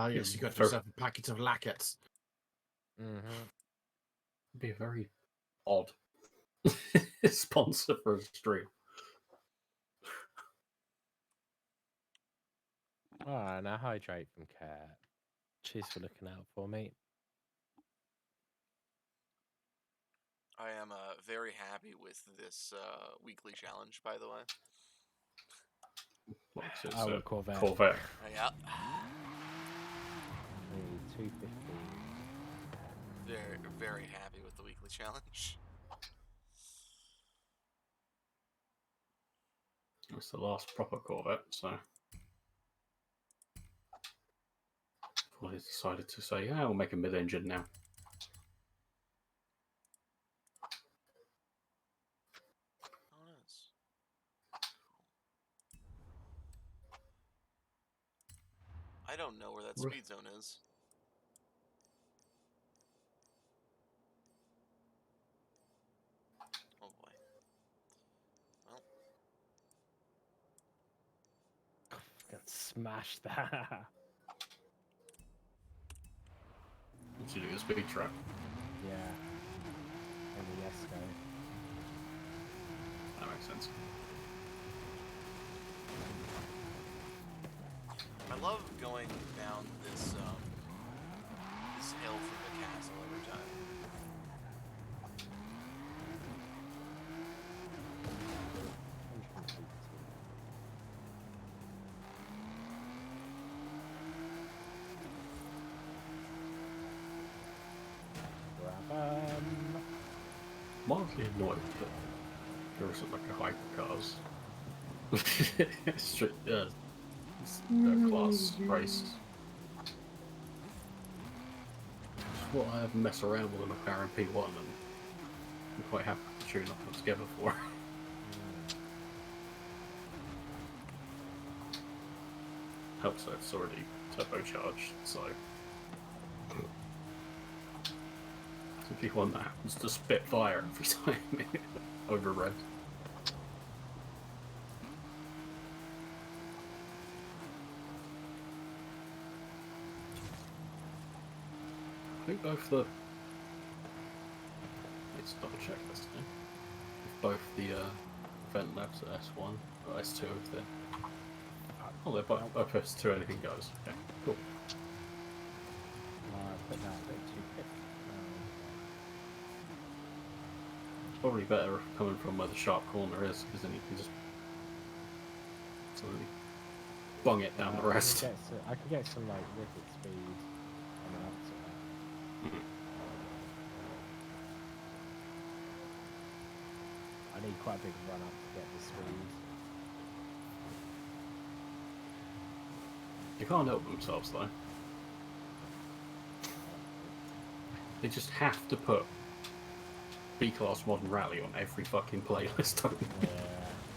Ah, yes, you got For- yourself a packet of lackets. Mm-hmm. Be a very odd sponsor for a stream. Ah, now hydrate from Cat. Cheers for looking out for me. I am very happy with this weekly challenge, by the way. What's it, Oh, a Corvette. Corvette. Yeah. 250. Very, very happy with the weekly challenge. It's the last proper Corvette, so well, he's decided to say, "Yeah, we'll make a mid-engine now." Oh, nice. I don't know where that speed zone is. Oh boy. Well, Fucking smash that. What's he doing? A speed trap. Yeah. And the yes go. That makes sense. I love going down this this hill from the castle every time. Mildly annoyed that there isn't like a hypercars. It's class race. Just what I have messed around with a McLaren P1 and I'm quite happy to tune up together for. Helps that it's already turbocharged, so if you want that happens to spit fire every time it overread. I think both the let's double check this now. If both the vent labs are S1 or S2 if they're oh they're both S2 anything goes. Okay, cool. Put that a bit too quick. Probably better coming from where the sharp corner is, because then you can just slowly bung it down the rest. I can get some like wicked speed coming up to that. I need quite a big run up to get the speed. They can't help themselves though. They just have to put B-Class Modern Rally on every fucking playlist.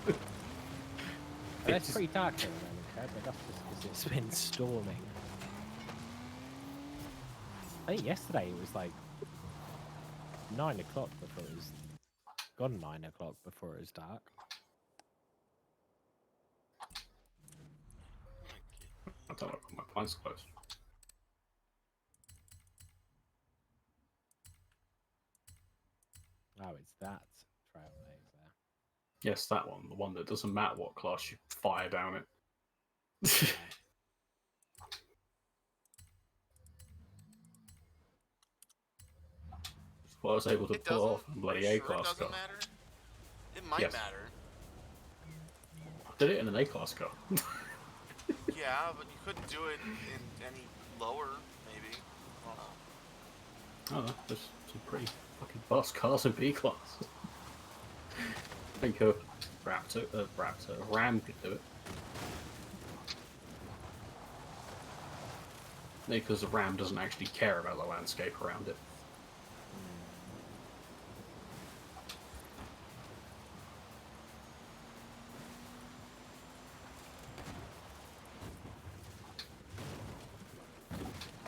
Yeah. It's pretty dark here at the moment, Kev, but that's just because it's been storming. I think yesterday it was like 9 o'clock before it was gone 9 o'clock before it was dark. I don't know if my blinds closed. Oh, it's that Trailblazer. Yes, that one. The one that doesn't matter what class you fire down it. What I was able to pull off a bloody A-Class car. Matter? It might matter. I did it in an A-Class car. Yeah, but you couldn't do it in any lower, maybe. I don't know. There's some pretty fucking boss cars in B-Class. I think a Ram could do it. Because the Ram doesn't actually care about the landscape around it.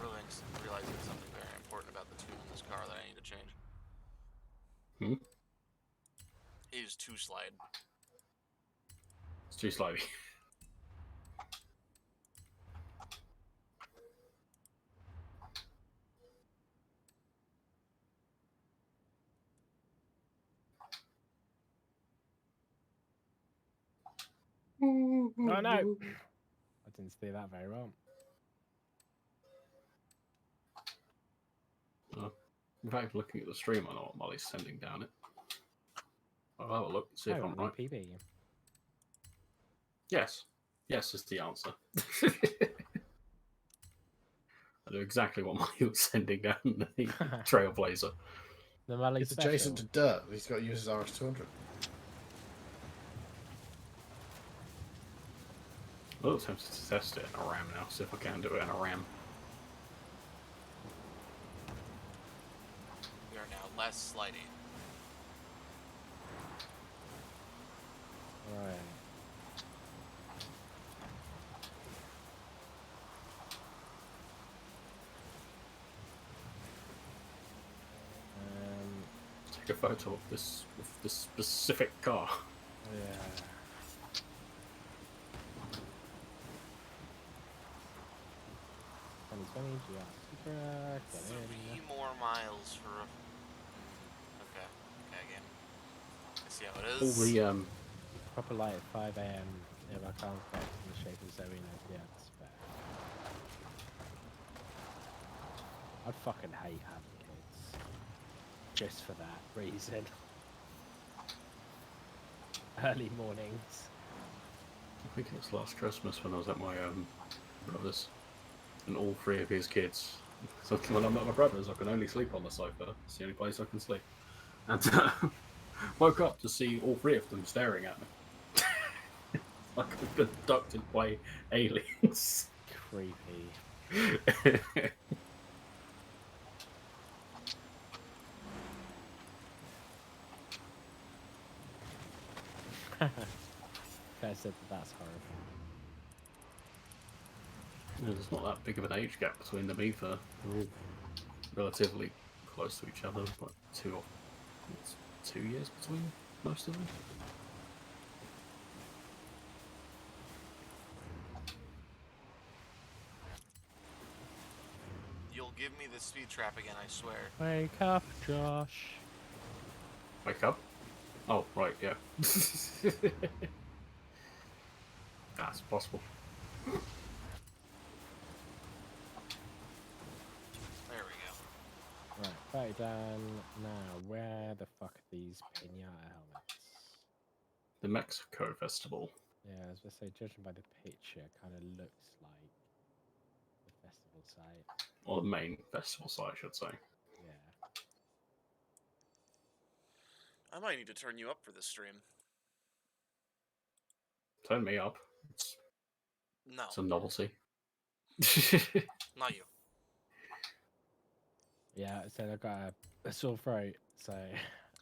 I'm realizing something very important about the tune in this car that I need to change. It is too slide. It's too slidey. Oh no! I didn't steer that very well. In fact, looking at the stream, I know what Molly's sending down it. I'll have a look, see if Oh, I'm new right. PB. Yes. Yes is the answer. I know exactly what Molly was sending down the Trailblazer. The Mali It's special. adjacent to dirt. He's got to use his RS200. I'm a little tempted to test it in a RAM now, see if I can do it in a RAM. We are now less sliding. Right. Take a photo of this specific car. Yeah. Super. 3 more miles for a... Okay. Okay, again. I see how it All is. the Proper light at 5 AM if I can't get in the shape of Zoe, yeah, it's fair. I'd fucking hate having kids. Just for that reason. Early mornings. I think it was last Christmas when I was at my brother's, and all 3 of his kids. So when I'm at my brother's, I can only sleep on the sofa. It's the only place I can sleep. And woke up to see all 3 of them staring at me, like I'm abducted by aliens. Creepy. I said that's horrible. There's not that big of an age gap between them either. They're all relatively close to each other, like 2 years between most of them. You'll give me the speed trap again, I swear. Wake up, Josh. Wake up. Oh, right, yeah. That's possible. There we go. Right, back down now. Where the fuck are these pinata helmets? The Mexico Festival. Yeah, I was gonna say, judging by the picture, it kind of looks like the festival site. Or the main festival site, I should say. Yeah. I might need to turn you up for this stream. Turn me up. No, It's a novelty. not you. Yeah, I said I got a sore throat, so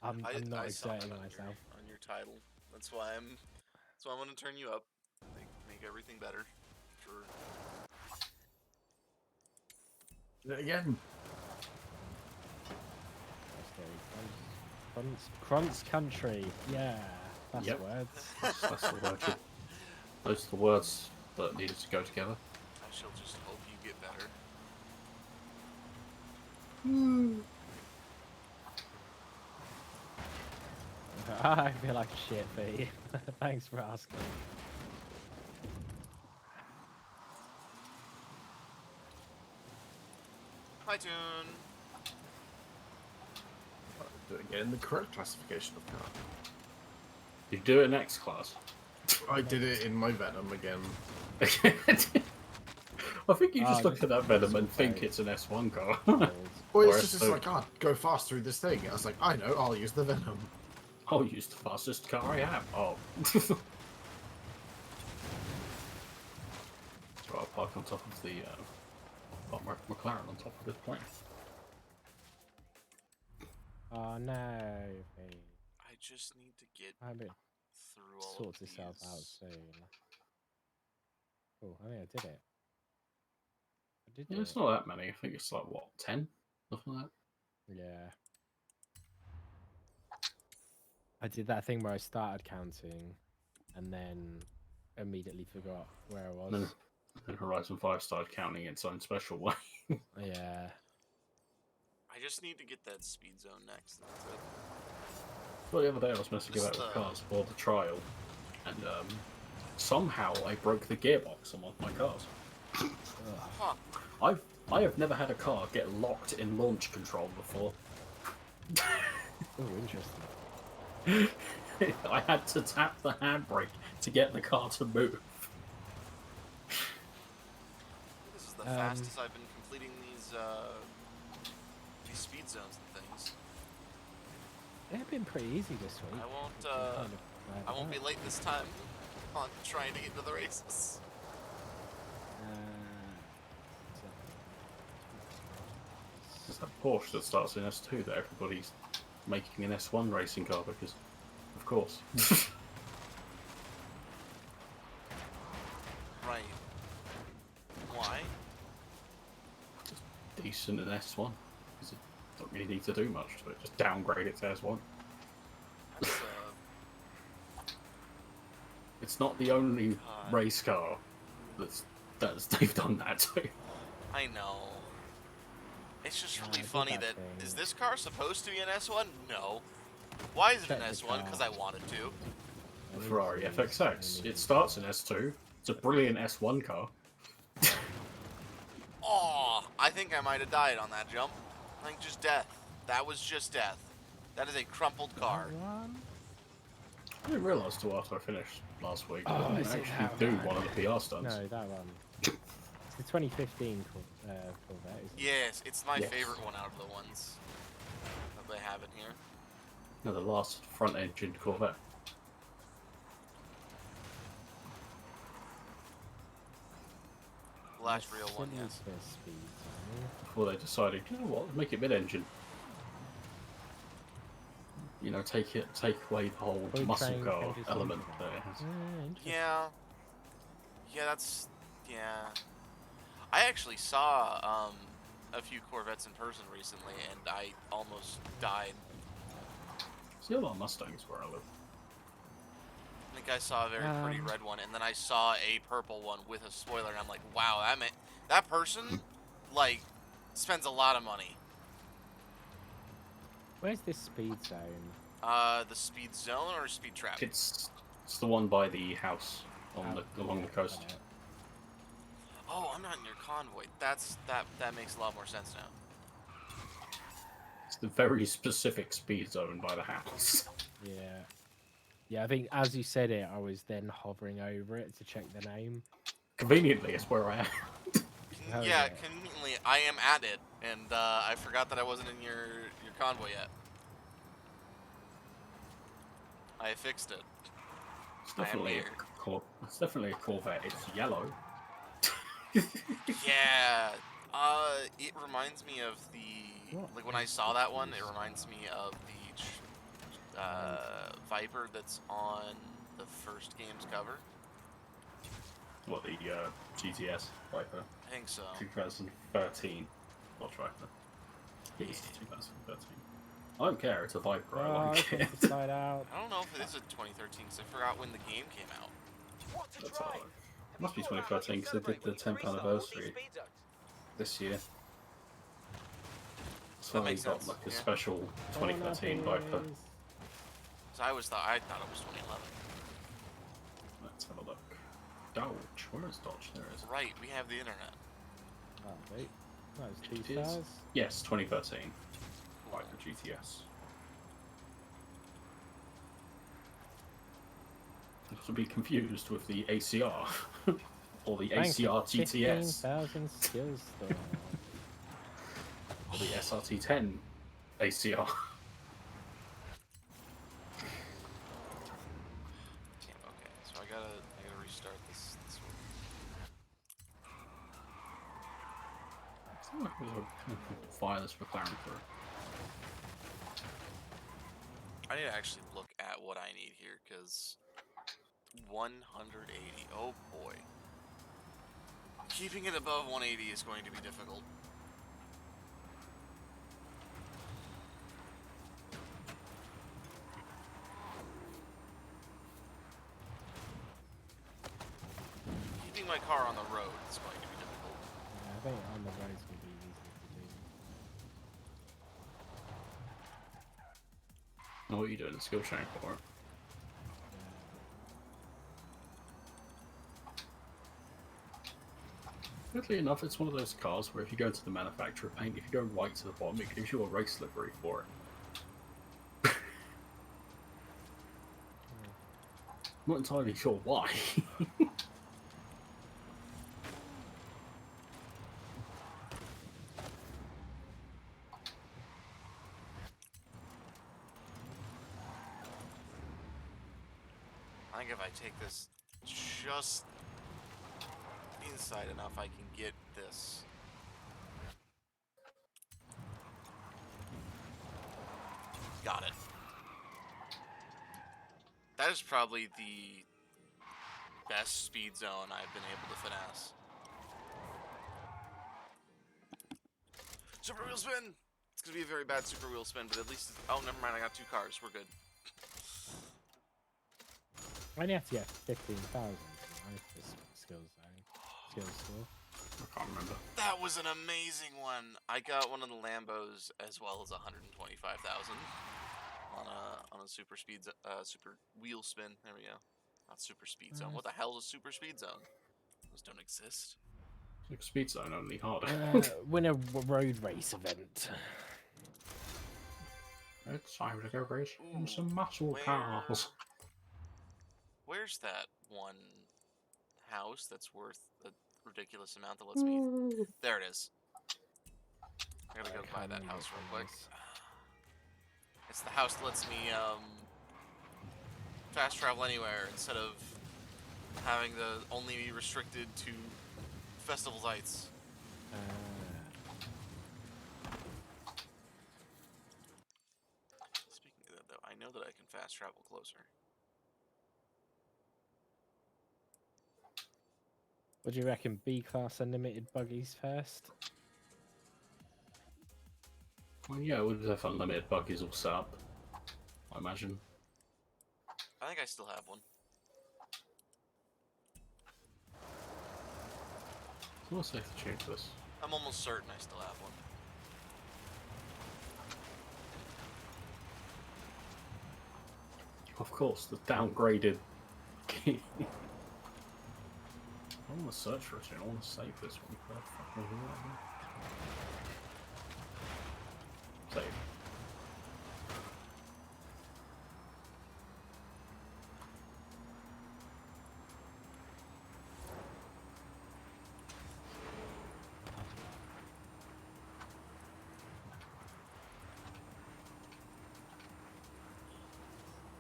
I'm not I saw that exerting on myself. on your title. That's why I'm going to turn you up. Make everything better. For Again. Crunch country. Yeah, that's Yep. words. That's the word. Those are the words that needed to go together. I shall just hope you get better. I feel like shit, V. Thanks for asking. Hi, Tune. Do it again in the correct classification of car. You do it next class. I did it in my Venom again. I think you just look just at that Venom and so think it's an S1 car. Well, Or it's just S2. like, oh, go fast through this thing. I was like, I know, I'll use the Venom. I'll use the fastest car I have. Oh. So I'll park on top of the McLaren on top of this plane. Oh no, V. I just need to get I hope it through all sorts of itself out these. soon. Oh, I think I did it. I did Yeah, do it's it. not that many. I think it's like, what, 10? Something like that. Yeah. I did that thing where I started counting and then immediately forgot where I was. And then Horizon 5 started counting its own special way. Yeah. I just need to get that speed zone next. That's it. Well, the other day I was messing Just about with cars for the trial, and somehow I broke the gearbox on one of my cars. Huh. I have never had a car get locked in launch control before. Oh, interesting. I had to tap the handbrake to get the car to move. This is the fastest I've been completing these speed zones and things. They've been pretty easy this week. I won't be late this time on trying to get to the races. It's that Porsche that starts in S2 that everybody's making an S1 racing car because, of course. Right. Why? Just decent in S1 because it don't really need to do much to it. Just downgrade it to S1. That's, It's not the only God. race car that's they've done that to. I know. It's just I really did funny that that thing. is this car supposed to be an S1? No. Why is it an Check the S1? Because I wanted to. The Ferrari FXX. It starts in S2. It's a brilliant S1 car. Oh, I think I might have died on that jump. I think just death. That was just death. That is a crumpled car. I didn't realise till after I finished last week. Oh, I didn't is it actually that do one? one of the PR stunts. No, that one. It's the 2015 Corvette, isn't it? Yes, it's my Yes. favorite one out of the ones that they have in here. No, the last front-engined Corvette. The last real one, Silly yes. for speed, Before they decided, you know what, make it mid-engine. You know, take away the whole Point muscle train car can just element move that it has. Interesting. Yeah. Yeah, that's... Yeah. I actually saw a few Corvettes in person recently, and I almost died. See a lot of Mustangs where I live. I think I saw a very pretty red one, and then I saw a purple one with a spoiler, and I'm like, wow, that person, like, spends a lot of money. Where's this speed zone? The speed zone or speed trap? It's the one by the house on along the coast. Got it. Oh, I'm not in your convoy. That makes a lot more sense now. It's the very specific speed zone by the house. Yeah. Yeah, I think as you said it, I was then hovering over it to check the name. Conveniently, it's where I am. Oh, Yeah, yeah. conveniently, I am at it, and I forgot that I wasn't in your convoy yet. I fixed it. It's I am definitely here. it's definitely a Corvette. It's yellow. Yeah, it reminds me of the What like when I is saw this that one. It piece? reminds me of the Viper that's on the first game's cover. What, the GTS Viper? I think so. 2013 Dodge Viper. It is 2013. I don't care, it's a Viper, I Oh, like I it. put the side out. I don't know if it is a 2013 because I forgot when the game came out. Let's have a look. It must be 2013 because they did the 10th anniversary this year. So That they makes got sense, like a yeah. special 2013 Viper. Because I thought it was 2011. Let's have a look. Dodge. Where is Dodge? There it is. Right, we have the internet. Oh, wait. That was two It is. stars. Yes, 2013. Viper GTS. Not to be confused with the ACR or the Thanks for ACR GTS 15,000 skills store. or the SRT10 ACR. Damn, okay, so I gotta restart this one. Fire this McLaren through. I need to actually look at what I need here, because 180, oh boy. Keeping it above 180 is going to be difficult. Keeping my car on the road is going to be difficult. Yeah, I think on the roads would be easy to do. Now what are you doing? Skill chain for it. Weirdly enough, it's one of those cars where if you go to the manufacturer paint, if you go right to the bottom, it gives you a race livery for it. I'm not entirely sure why. I think if I take this just inside enough, I can get this. Got it. That is probably the best speed zone I've been able to finesse. Super wheel spin! It's gonna be a very bad super wheel spin, but at least oh, never mind, I got 2 cars, we're good. I only have to get 15,000 for this skills zone. Skills score. I can't remember. That was an amazing one! I got one of the Lambos as well as 125,000 on a super speed, super wheel spin. There we go. Not super speed zone. What the hell is a super speed zone? Those don't exist. Like speed zone, only harder. Win a road race event. It's time to go race in Ooh, some muscle cars. Where's that one house that's worth a ridiculous amount that lets me... There it is. I gotta go buy that house real quick. It's the house that lets me fast travel anywhere instead of having the only be restricted to festival sites. Speaking of that, though, I know that I can fast travel closer. What do you reckon? B-class unlimited buggies first? Well, yeah, we'll have unlimited buggies all set up, I imagine. I think I still have one. It's not safe to change this. I'm almost certain I still have one. Of course, the downgraded key. I want to search for it soon. I want to save this one. Save.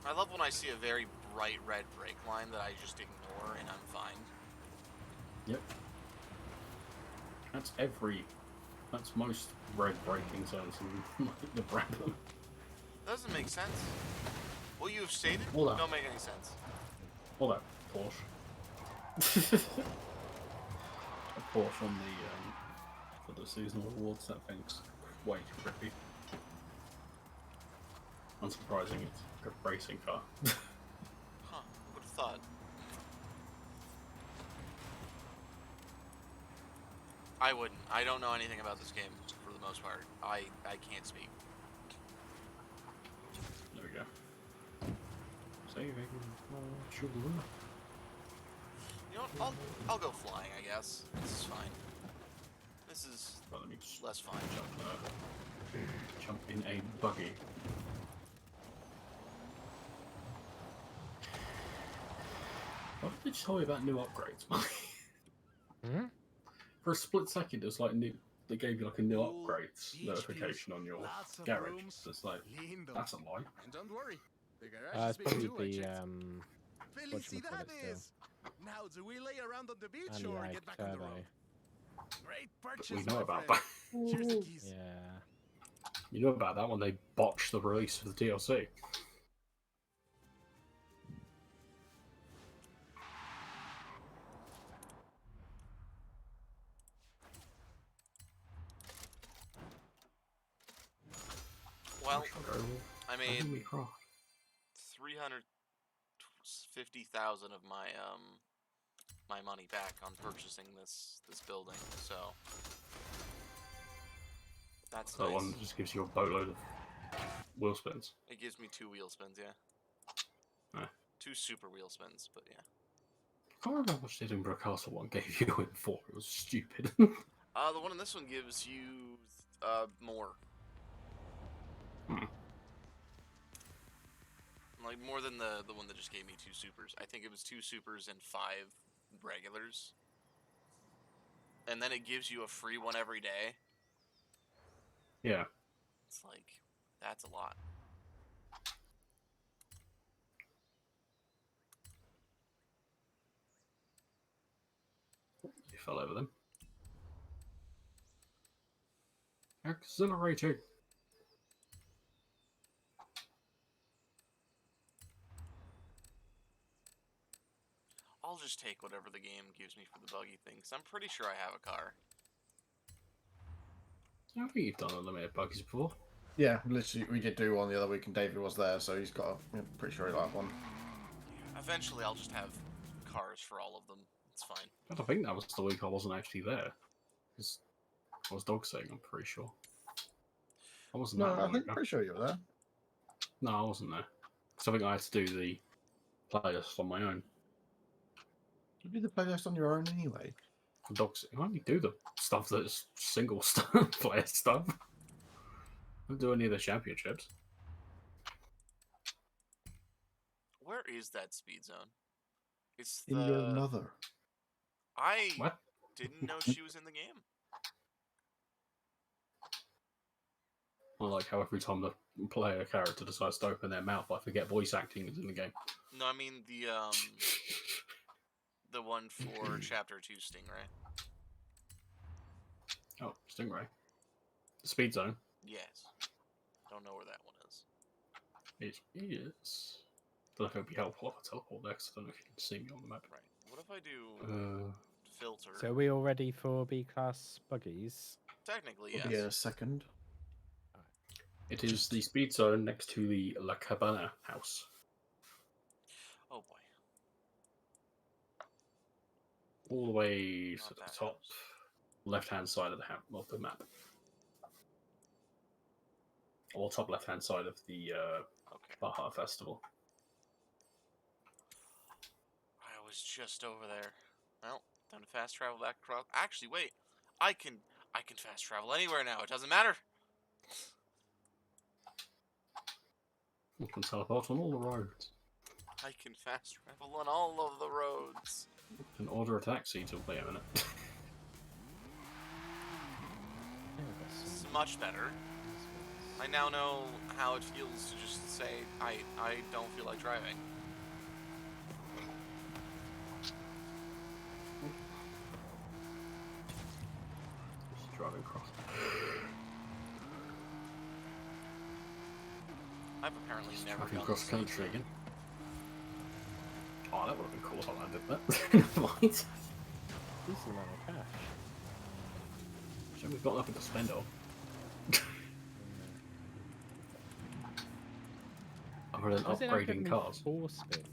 I love when I see a very bright red brake line that I just ignore and I'm fine. Yep. That's most red braking zones in the Brabham. Doesn't make sense. What you have stated Hold on. don't make any sense. Or that Porsche. A Porsche on the for the seasonal awards. That thing's way too trippy. Unsurprising, it's a racing car. Huh, who would have thought? I wouldn't. I don't know anything about this game for the most part. I can't speak. There we go. Saving. Sugar. You know what? I'll go flying, I guess. This is fine. This is Well, let me just less fine. jump in a buggy. What did they tell me about new upgrades, Mike? Hmm? For a split second, it was like new. They gave you like a new upgrades notification on your garage. So it's like that's a lie. And don't worry, the garage It's is big probably too, I the checked. Felicidades! Now do we lay around on the beach and or the get back on the turbo. road? Great purchase, We know my about friend. that. Here's the keys. Yeah. You know about that when they botched the release of the DLC. Well, I made we cry. 350,000 of my my money back on purchasing this building. So that's That nice. one just gives you a boatload of wheel spins. It gives me 2 wheel spins, yeah. Ah. 2 super wheel spins, but yeah. can't remember how much the Edinburgh Castle one gave you in 4. It was stupid. The one in this one gives you more. Hmm. Like more than the one that just gave me 2 supers. I think it was 2 supers and 5 regulars. And then it gives you a free one every day. Yeah. It's like, that's a lot. You fell over them. Exhilarating. I'll just take whatever the game gives me for the buggy thing, because I'm pretty sure I have a car. I think you've done unlimited buggies before. Yeah, literally, we did do one the other week, and David was there, so he's got. I'm pretty sure he liked one. Yeah, eventually I'll just have cars for all of them. It's fine. I don't think that was the week I wasn't actually there. Because I was dog sitting, I'm pretty sure. I wasn't No, that I long think ago. pretty sure you were there. No, I wasn't there. Because I think I had to do the playlist on my own. You do the playlist on your own anyway. Dog sitting. I only do the stuff that's single player stuff. I don't do any of the championships. Where is that speed zone? It's In your mother. I What? didn't know she was in the game. I like how every time the player character decides to open their mouth, I forget voice acting is in the game. No, I mean the one for Chapter 2 Stingray. Oh, Stingray. The speed zone. Yes. Don't know where that one is. It is. Don't know if it would be helpful if I teleport there, 'cause I don't know if you can see me on the map. Right. What if I do filter? So are we all ready for B-class buggies? Technically, We'll yes. be in a second. It is the speed zone next to the La Cabana house. Oh boy. All the way Not to the that top house. left-hand side of the map. Or top left-hand side of the Okay. Baja Festival. I was just over there. Well, time to fast travel back across. Actually, wait. I can fast travel anywhere now. It doesn't matter. You can teleport on all the roads. I can fast travel on all of the roads. You can order a taxi to wait a minute. It's much better. I now know how it feels to just say, I don't feel like driving. Just driving across. I've apparently Just never driving done across this country thing. again. Oh, that would have been cool if I landed that. Right. Decent amount of cash. So we've got nothing to spend on. Other than Does it not give upgrading me cars. 4 spins?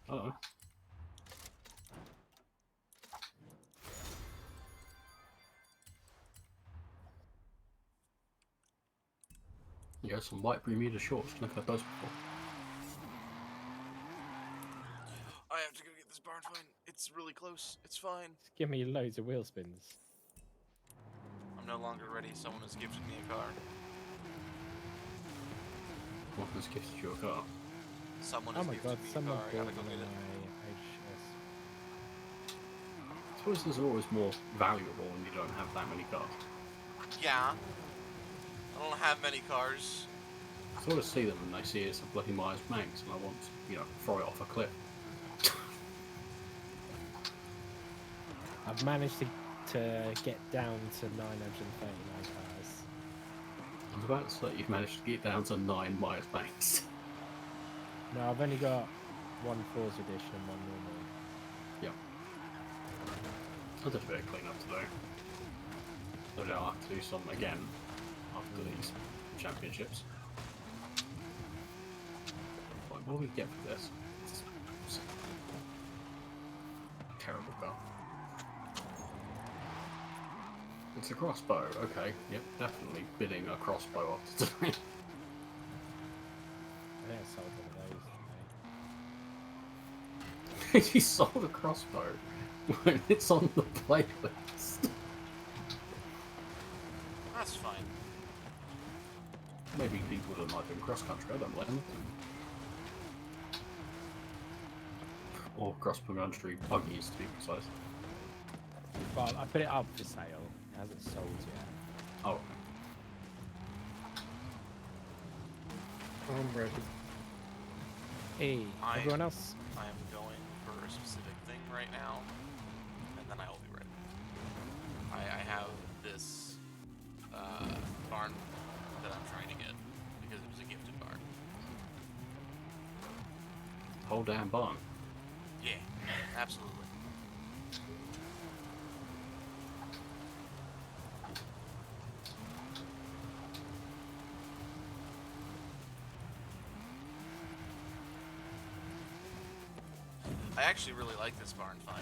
Oh. Yeah, some white Bermuda shorts. Look at those before. I have to go get this barn find. It's really close. It's fine. Just give me loads of wheel spins. I'm no longer ready. Someone has gifted me a car. What has gifted you a car? Someone Oh has my gifted god, me a someone car. I bought gotta go one get of it. my HS. I suppose those are always more valuable when you don't have that many cars. Yeah. I don't have many cars. I sort of see them and they see it's a bloody Myers Manx and I want to, you know, throw it off a cliff. I've managed to get down to 939 cars. I was about to say you've managed to get down to 9 Myers Manx. No, I've only got one Forza edition and one normal. Yep. I did a bit of cleanup today. No doubt I'll have to do some again after these championships. Like, what do we get for this? Terrible car. It's a crossbow, okay. Yep, definitely bidding a crossbow after today. I think I sold one of those today. He sold a crossbow when it's on the playlist. That's fine. Maybe people don't like doing cross country. I don't blame them. Or cross country buggies, to be precise. Well, I put it up for sale. It hasn't sold yet. Oh, I'm ready. Hey, I- everyone else? I am going for a specific thing right now, and then I will be ready. I have this barn that I'm trying to get because it was a gifted barn. whole damn barn. Yeah, absolutely. I actually really like this barn find.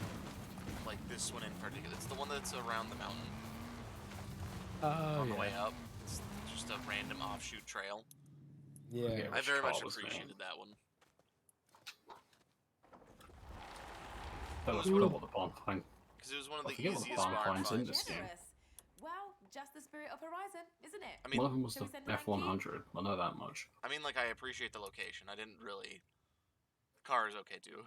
Like this one in particular. It's the one that's around the mountain Oh, on the yeah. way up. It's just a random offshoot trail. Yeah. Yeah. I Which very car much was that? appreciated that one. That was Ooh. what the barn find. Because it was one of I the forget what the easiest barn barn finds in finds. this game. Generous. Well, just the spirit of Horizon, isn't it? I mean, One of them was shall the we send a thank you? F100. I know that much. like, I appreciate the location. I didn't really... Car is okay, too.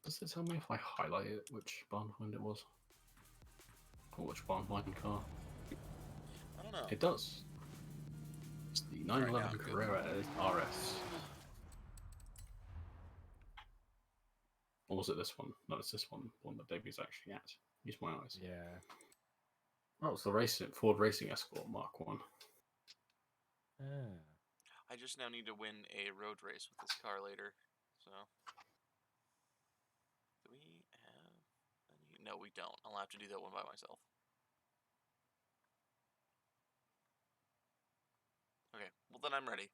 Does it tell me if I highlight it which barn find it was? Or which barn find car? I don't know. It does. It's the Right now, 911 good. Carrera RS. Or was it this one? No, it's this one. The one that Davey's actually at. Use my eyes. Yeah. Oh, it's the Ford Racing Escort Mark 1. Ah. I just now need to win a road race with this car later, so... Do we have any? No, we don't. I'll have to do that one by myself. Okay, well then I'm ready.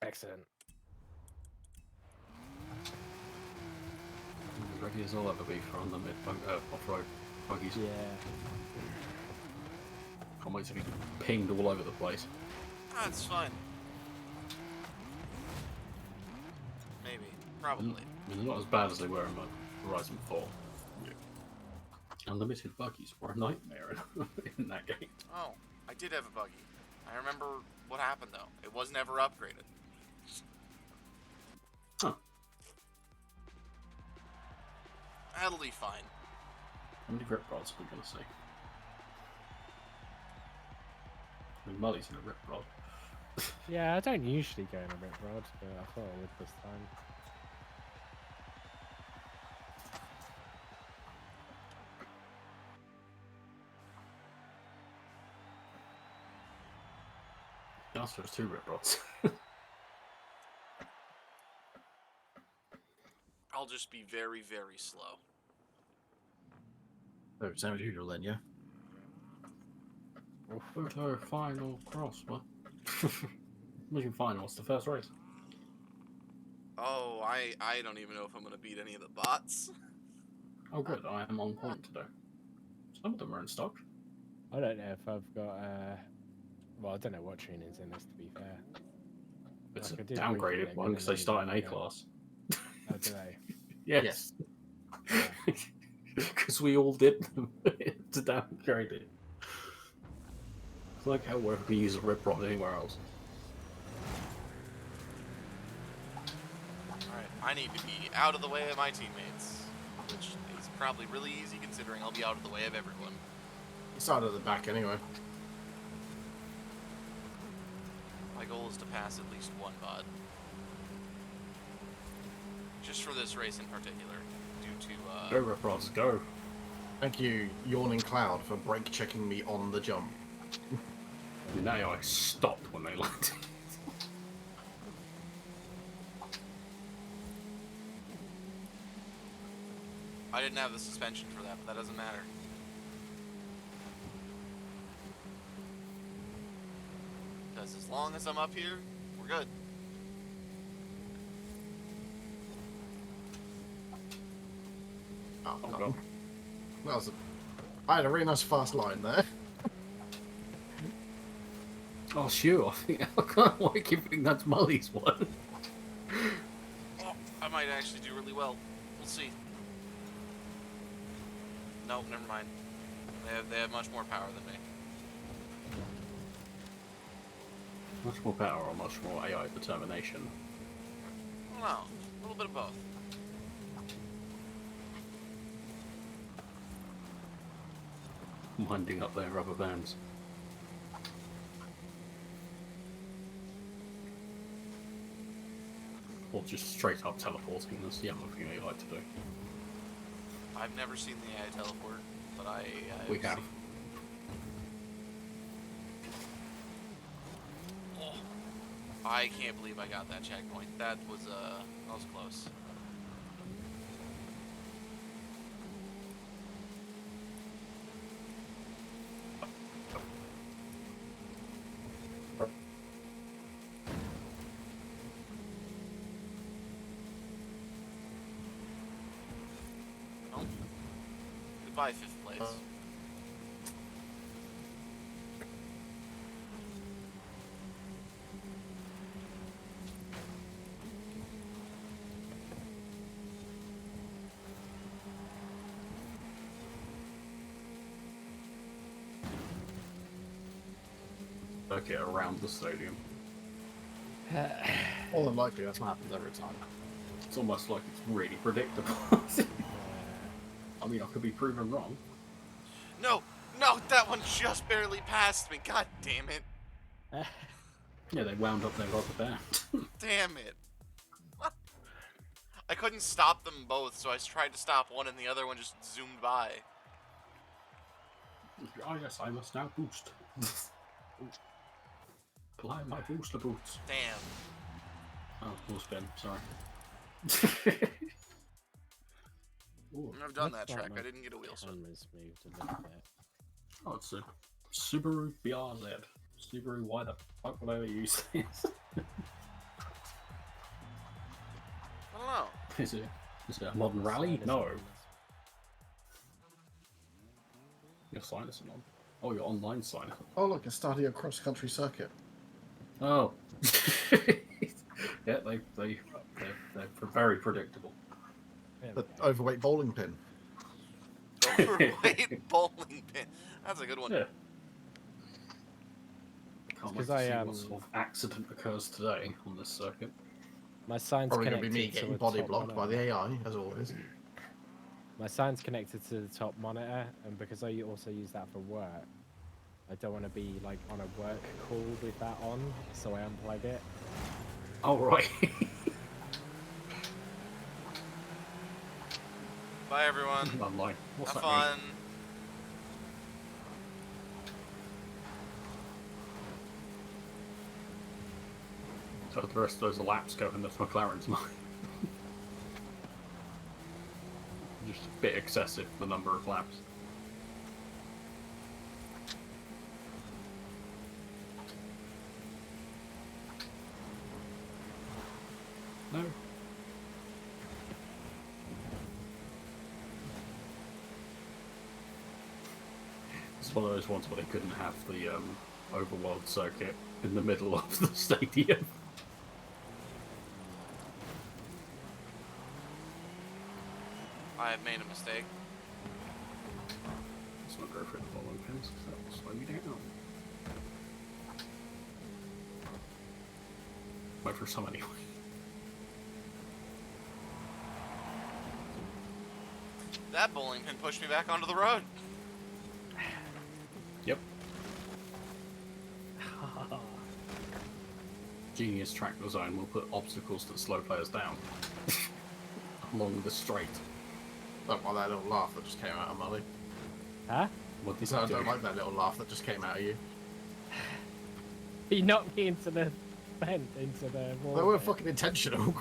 Excellent. As ready as I'll ever be for unlimited off-road buggies. Yeah. Can't wait to be pinged all over the place. That's fine. Maybe. Probably. I mean, they're not as bad as they were in Horizon 4. Unlimited buggies were a nightmare in that game. Oh, I did have a buggy. I remember what happened though. It was never upgraded. Huh. That'll be fine. How many rip rods are we going to see? I mean, Mully's in a rip rod. Yeah, I don't usually go in a rip rod, but I thought I would this time. The answer is 2 rip rods. I'll just be very, very slow. Oh, same as usual then, yeah? Photo final cross, what? What final? What's the first race? Oh, I don't even know if I'm gonna beat any of the bots. Oh good, I am on point today. Some of them are in stock. I don't know if I've got, well, I don't know what tuning's in this, to be fair. It's Like, I a did downgraded briefly one because they start in A class. Oh, do they? Yes. Because we all did them to downgrade it. It's like how we use a rip rod anywhere else. Alright, I need to be out of the way of my teammates. Which is probably really easy considering I'll be out of the way of everyone. You started at the back anyway. My goal is to pass at least one bot. Just for this race in particular. Due to, Go rip rods, go. Thank you, Yawning Cloud, for brake checking me on the jump. And now I stopped when they landed. I didn't have the suspension for that, but that doesn't matter. Because as long as I'm up here, we're good. Oh, Oh, God. God. That was I had a really nice fast line there. Oh, shoot, I think I can't wait keeping that's Mully's one. Oh, I might actually do really well. We'll see. Nope, never mind. They have much more power than me. Much more power or much more AI determination? I don't know. A little bit of both. Winding up their rubber bands. Or just straight up teleporting, that's the other thing they like to do. I've never seen the AI teleport, but We have. Oh, I can't believe I got that checkpoint. That was close. Oh. Goodbye, 5th place. Circuit around the stadium. More than likely, that's what happens every time. It's almost like it's really predictable. I mean, I could be proven wrong. No, that one just barely passed me. God damn it. Yeah, they wound up their rubber band. Damn it. I couldn't stop them both, so I tried to stop one and the other one just zoomed by. Oh yes, I must now boost. Apply my booster boots. Damn. Oh, full spin, sorry. Ooh, I've done that track. I didn't get a wheel spin. Camera's moved a little bit. oh, it's a Subaru BRZ. Subaru, why the fuck would I ever use this? I don't know. Is it a modern rally? No. Your sinus on. Oh, your online sinus. Oh, look, it's starting a cross-country circuit. Oh. Yeah, they're very predictable. The overweight bowling pin. Overweight bowling pin. That's a good one. Yeah. Can't wait Because to see I, what sort of accident occurs today on this circuit. My sign's Probably going to connected be me to getting the body top blocked by monitor. the AI, as always. My sign's connected to the top monitor, and because I also use that for work, I don't want to be like on a work call with that on, so I unplug it. Oh, right. Bye, everyone. Online. What's Have that mean? fun. So the rest of those laps go into McLaren's mind. Just a bit excessive, the number of laps. No. It's one of those ones where they couldn't have the overworld circuit in the middle of the stadium. I have made a mistake. Let's not go for the bowling pins, because that will slow me down. Wait for some anyway. That bowling pin pushed me back onto the road. Yep. Genius track design will put obstacles that slow players down along the straight. Don't like that little laugh that just came out of Molly. Huh? What did So I you do? don't like that little laugh that just came out of you. He knocked me into the vent, into the wall. They were bit. fucking intentional.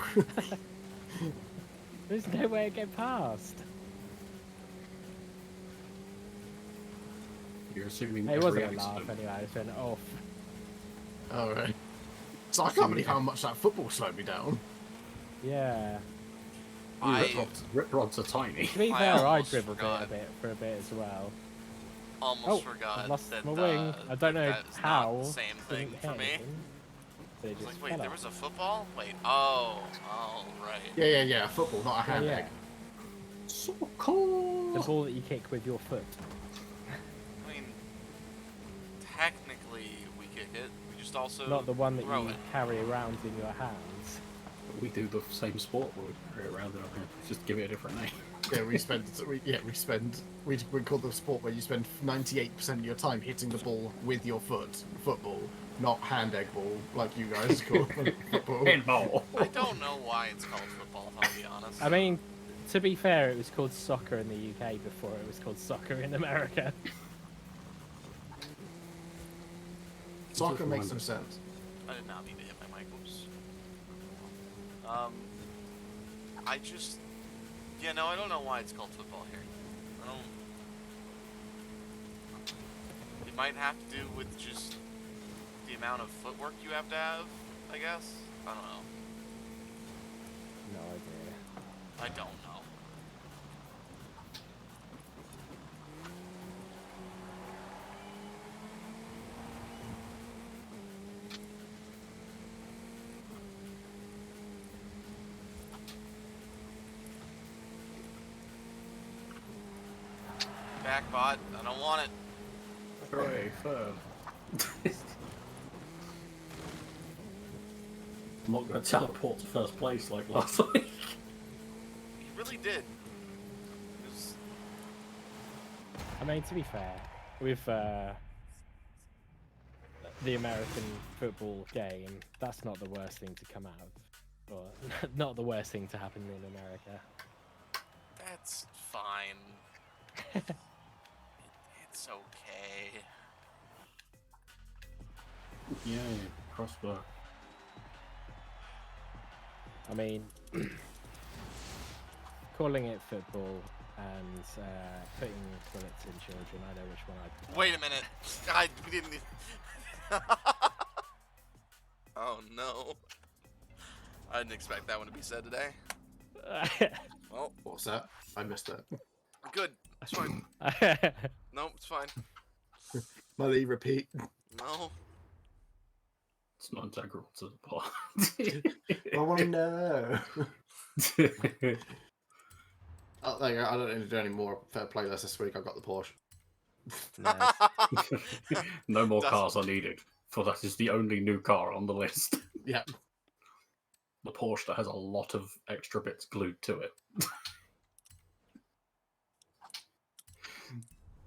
There's no way to get past. You're assuming It every wasn't a accident. laugh anyway, it went off. Alright. So I can't believe how much that football slowed me down. Yeah. Rip rods are tiny. To be I fair, I almost dribbled it forgot. a bit for a bit as well. Almost Oh, forgot I've lost that my wing. I don't know that is how. not the same thing didn't for hit me. anything. but it I was just like, wait, fell there off. was a football? Wait, oh, right. Yeah. Football, not a hand Yeah, egg. So the cool. ball that you kick with your foot. I mean, technically we kick it. We just also Not the one that throw you it. carry around in your hands. We do the same sport where we carry it around in our hands. Just give it a different name. Yeah, we call the sport where you spend 98% of your time hitting the ball with your foot, football, not hand egg ball like you guys call football. Handball. I don't know why it's called football, if I'll be honest. I mean, to be fair, it was called soccer in the UK before it was called soccer in America. Soccer makes some sense. I did not mean to hit my mic. Whoops. I just... Yeah, no, I don't know why it's called football here. I don't... It might have to do with just the amount of footwork you have to have, I guess? I don't know. No idea. I don't know. Back bot, I don't want it. Hooray, third. I'm not going to teleport to first place like last week. He really did. It was... I mean, to be fair, with the American football game, that's not the worst thing to come out of. Or, not the worst thing to happen in America. That's fine. It's okay. Yay, crossbow. I mean, calling it football and putting bullets in children, I know which one I prefer. Wait a minute. We didn't... Oh no. I didn't expect that one to be said today. Well, What's that? I missed that. good. It's fine. No, it's fine. Molly, repeat. No. It's not integral to the plot. I want to know. Oh, there you go. I don't need to do any more fair playlists this week. I've got the Porsche. Nice. No more That's- cars are needed, for that is the only new car on the list. Yeah. The Porsche that has a lot of extra bits glued to it.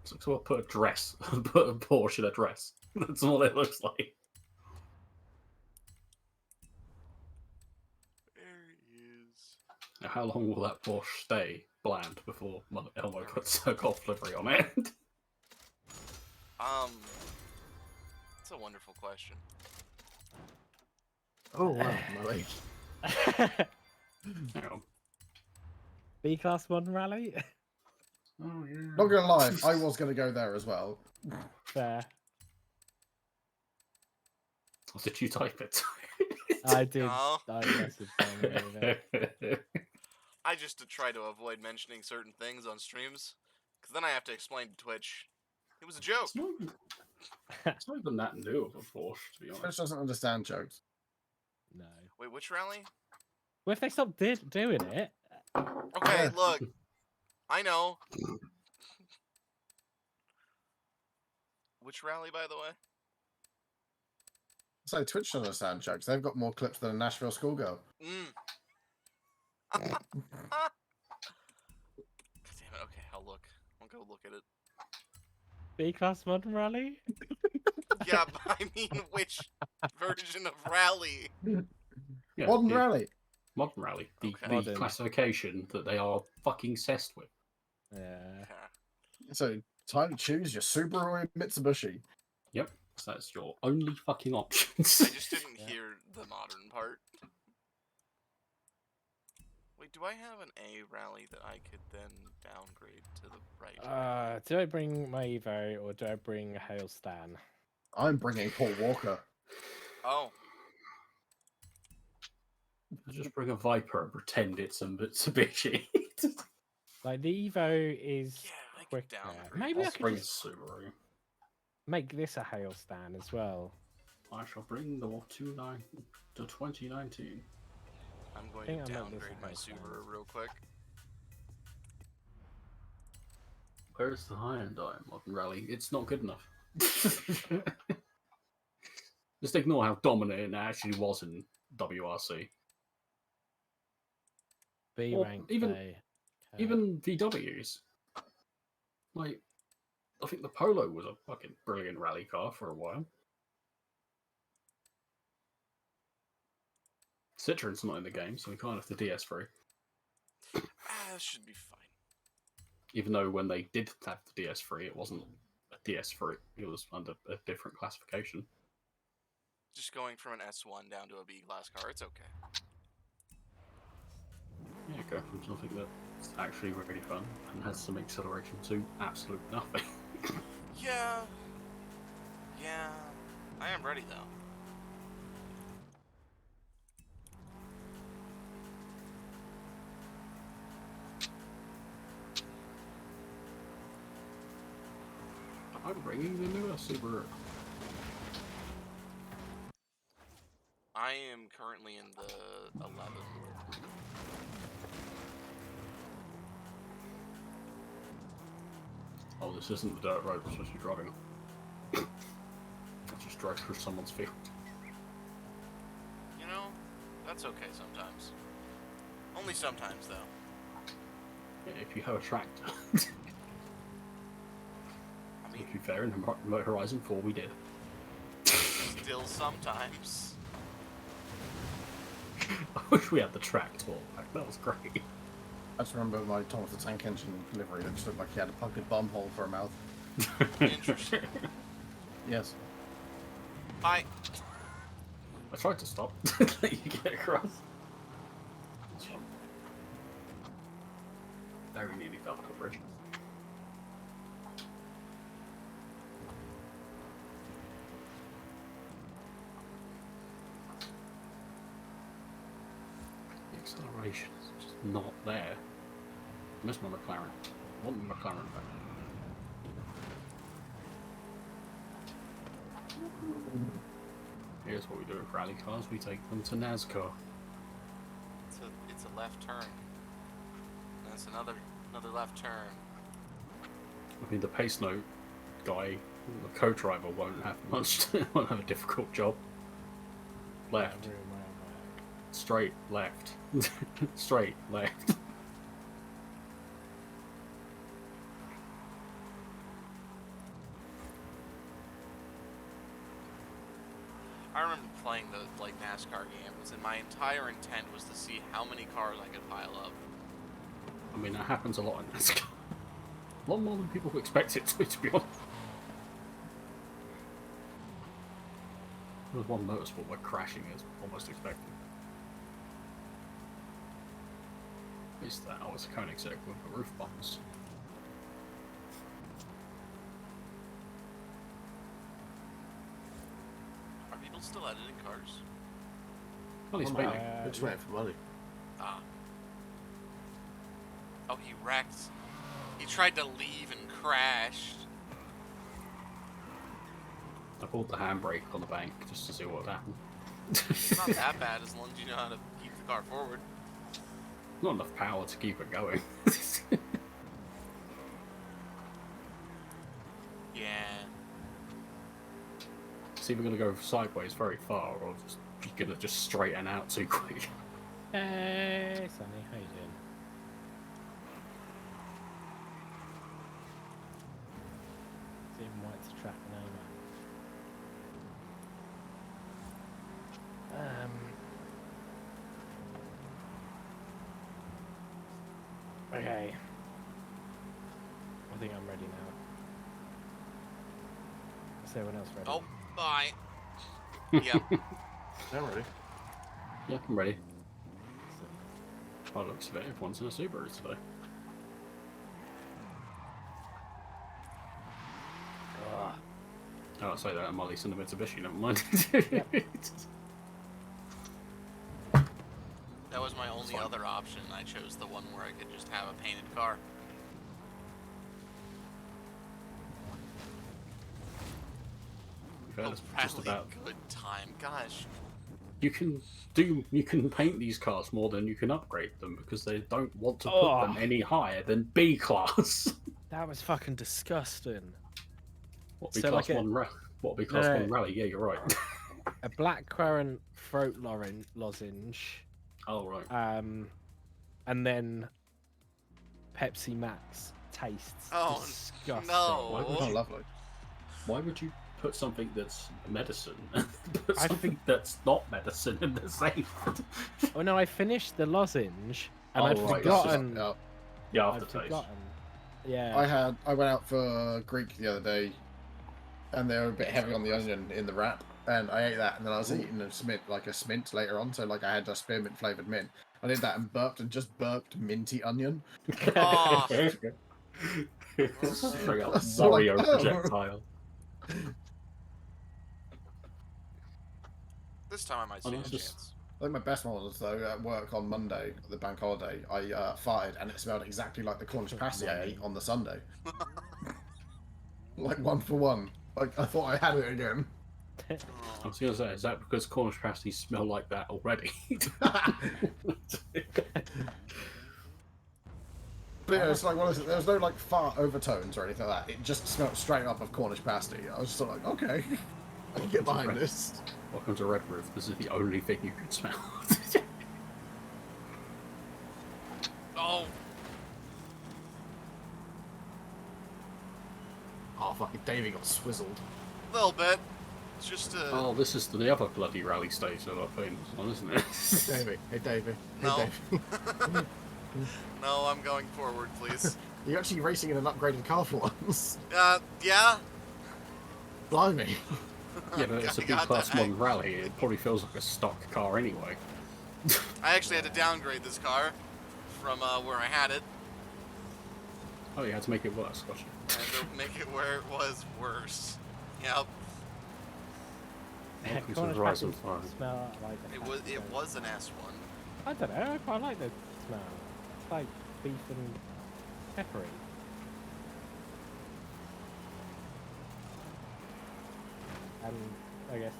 So I'll put a dress, put a Porsche in a dress. That's all it looks like. There he is. Now, how long will that Porsche stay bland before Mother Elmo puts her golf livery on it? That's a wonderful question. Oh, wow, Molly. Hang on. B-Class 1 rally? Oh, yeah. Not gonna lie, I was gonna go there as well. Fair. Did you type it? I did. No. I messaged them with it. I just try to avoid mentioning certain things on streams, because then I have to explain to Twitch. It was a joke. It's not even that new of a Porsche, to be Twitch honest. doesn't understand jokes. No. Wait, which rally? Well, if they stop doing it, Okay, Yeah. look. I know. Which rally, by the way? So Twitch doesn't understand jokes. They've got more clips than a Nashville schoolgirl. Mm. God damn it. Okay, I'll look. I'll go look at it. B-Class 1 rally? Yeah, but I mean, which version of rally? Yeah, Modern the rally. Modern Rally. The, Okay. the Modern. classification that they are fucking obsessed with. Yeah. Okay. So time to choose your Subaru or Mitsubishi. Yep. So that's your only fucking I options. just didn't Yeah. hear the modern part. Wait, do I have an A rally that I could then downgrade to the right? Do I bring my Evo or do I bring Hail Stan? I'm bringing Paul Walker. Oh, Just bring a Viper and pretend it's a Mitsubishi. Like, the Evo is yeah, I could quicker. downgrade. Maybe I I'll could bring a just Subaru. make this a Hail Stan as well. I shall bring the war to 2019. I'm going think to I might miss downgrade a my base Subaru now. real quick. Where's the high end modern rally? It's not good enough. Just ignore how dominant it actually was in WRC. B Or rank even play. even VWs. Like, I think the Polo was a fucking brilliant rally car for a while. Citroen's not in the game, so we can't have the DS3. That should be fine. Even though when they did have the DS3, it wasn't a DS3. It was under a different classification. Just going from an S1 down to a B class car, it's okay. Yeah, go from something that's actually really fun and has some acceleration to absolute nothing. Yeah. Yeah. I am ready though. I'm bringing the new Subaru. I am currently in the 11. Oh, this isn't the dirt road we're supposed to be driving on. Let's just drive through someone's field. You know, that's okay sometimes. Only sometimes, though. Yeah, if you have a tractor. I To mean, be fair, in Remote Horizon 4 we did. still sometimes. I wish we had the tractor back. That was great. I just remember my Thomas the Tank Engine delivery. It just looked like he had a pocket bomb hole for a mouth. Interesting. Yes. Hi. I tried to stop. Let you get across. Very nearly fell off the bridge. The acceleration is just not there. I miss my McLaren. I want my McLaren back. Here's what we do with rally cars, we take them to NASCAR. It's a left turn. That's another left turn. I mean, the pace note guy, the co-driver, won't have much, won't have a difficult job. Left, straight, left, straight, left. I remember playing the NASCAR games, and my entire intent was to see how many cars I could pile up. I mean, that happens a lot in NASCAR. A lot more than people expect it to be honest. There was one motorsport where crashing is almost expected. Is that? Oh, it's a Koenigsegg with the roof bombs. Are people still editing cars? Well, he's Oh, painting. no. It's waiting for money. Ah. Oh, he wrecked. He tried to leave and crashed. I pulled the handbrake on the bank just to see what happened. It's not that bad as long as you know how to keep the car forward. Not enough power to keep it going. Yeah. It's either going to go sideways very far, or just you're going to just straighten out too quick. Hey, Sonny, how you doing? Seeing White's trapping over. Okay. I think I'm ready now. Is everyone else ready? Oh, bye. Yep. I'm ready. Yeah, I'm ready. By the looks of it, everyone's in a Subaru today. Ugh. Oh, I'll say that, Molly's in the Mitsubishi, never mind. That was my only Fine. other option. I chose the one where I could just have a painted car. fair, A it's just rally about good time. Gosh. you can paint these cars more than you can upgrade them because they don't want to put Oh. them any higher than B class. That was fucking disgusting. What B So, class like one what B No, class no. one rally? Yeah, you're right. A blackcurrant throat lozenge, Oh right. and then Pepsi Max tastes Oh, disgusting. no. Why would Oh, you, lovely. why would you put something that's medicine and put I something that's not medicine in the same? Oh no, I finished the lozenge and Oh, I'd right, forgotten. Yeah. Yeah, I'd aftertaste. forgotten. Yeah. I went out for Greek the other day, and they were a bit heavy on the onion in the wrap, and I ate that, and then I was eating a smint later on, so like I had a spearmint flavored mint. I did that and burped minty onion. Oh, Straight up So like, Wario oh. projectile. this time I might Oh, stand that's a just- chance. I think my best one was though at work on Monday, the bank holiday. I farted and it smelled exactly like the Cornish pasty I ate on the Sunday. Like 1 for 1. Like I thought I had it again. I was gonna say, is that because Cornish pasties smell like that already? But yeah, it's like one of those, there was no like fart overtones or anything like that. It just smelled straight up of Cornish pasty. I was just sort of like, okay, I can get behind this. Welcome to Red Roof. This is the only thing you can smell. Oh, Oh, fucking Davey got swizzled. a little bit. It's just Oh, this is the other bloody rally stage that I'm playing on, isn't it? Davey, hey Davey, hey No. Davey. No, I'm going forward, please. You're actually racing in an upgraded car for once. Yeah. Blimey. Yeah, but it's a I B got class that. 1 rally. It probably feels like a stock car anyway. I actually had to downgrade this car from where I had it. Oh, you had to make it worse, gotcha. I had to make it where it was worse. Yep. Welcome to Cornish Horizon pasties 5. smell like a It pasty. was an S1. I don't know. I quite like the smell. It's like beef and peppery. And I guess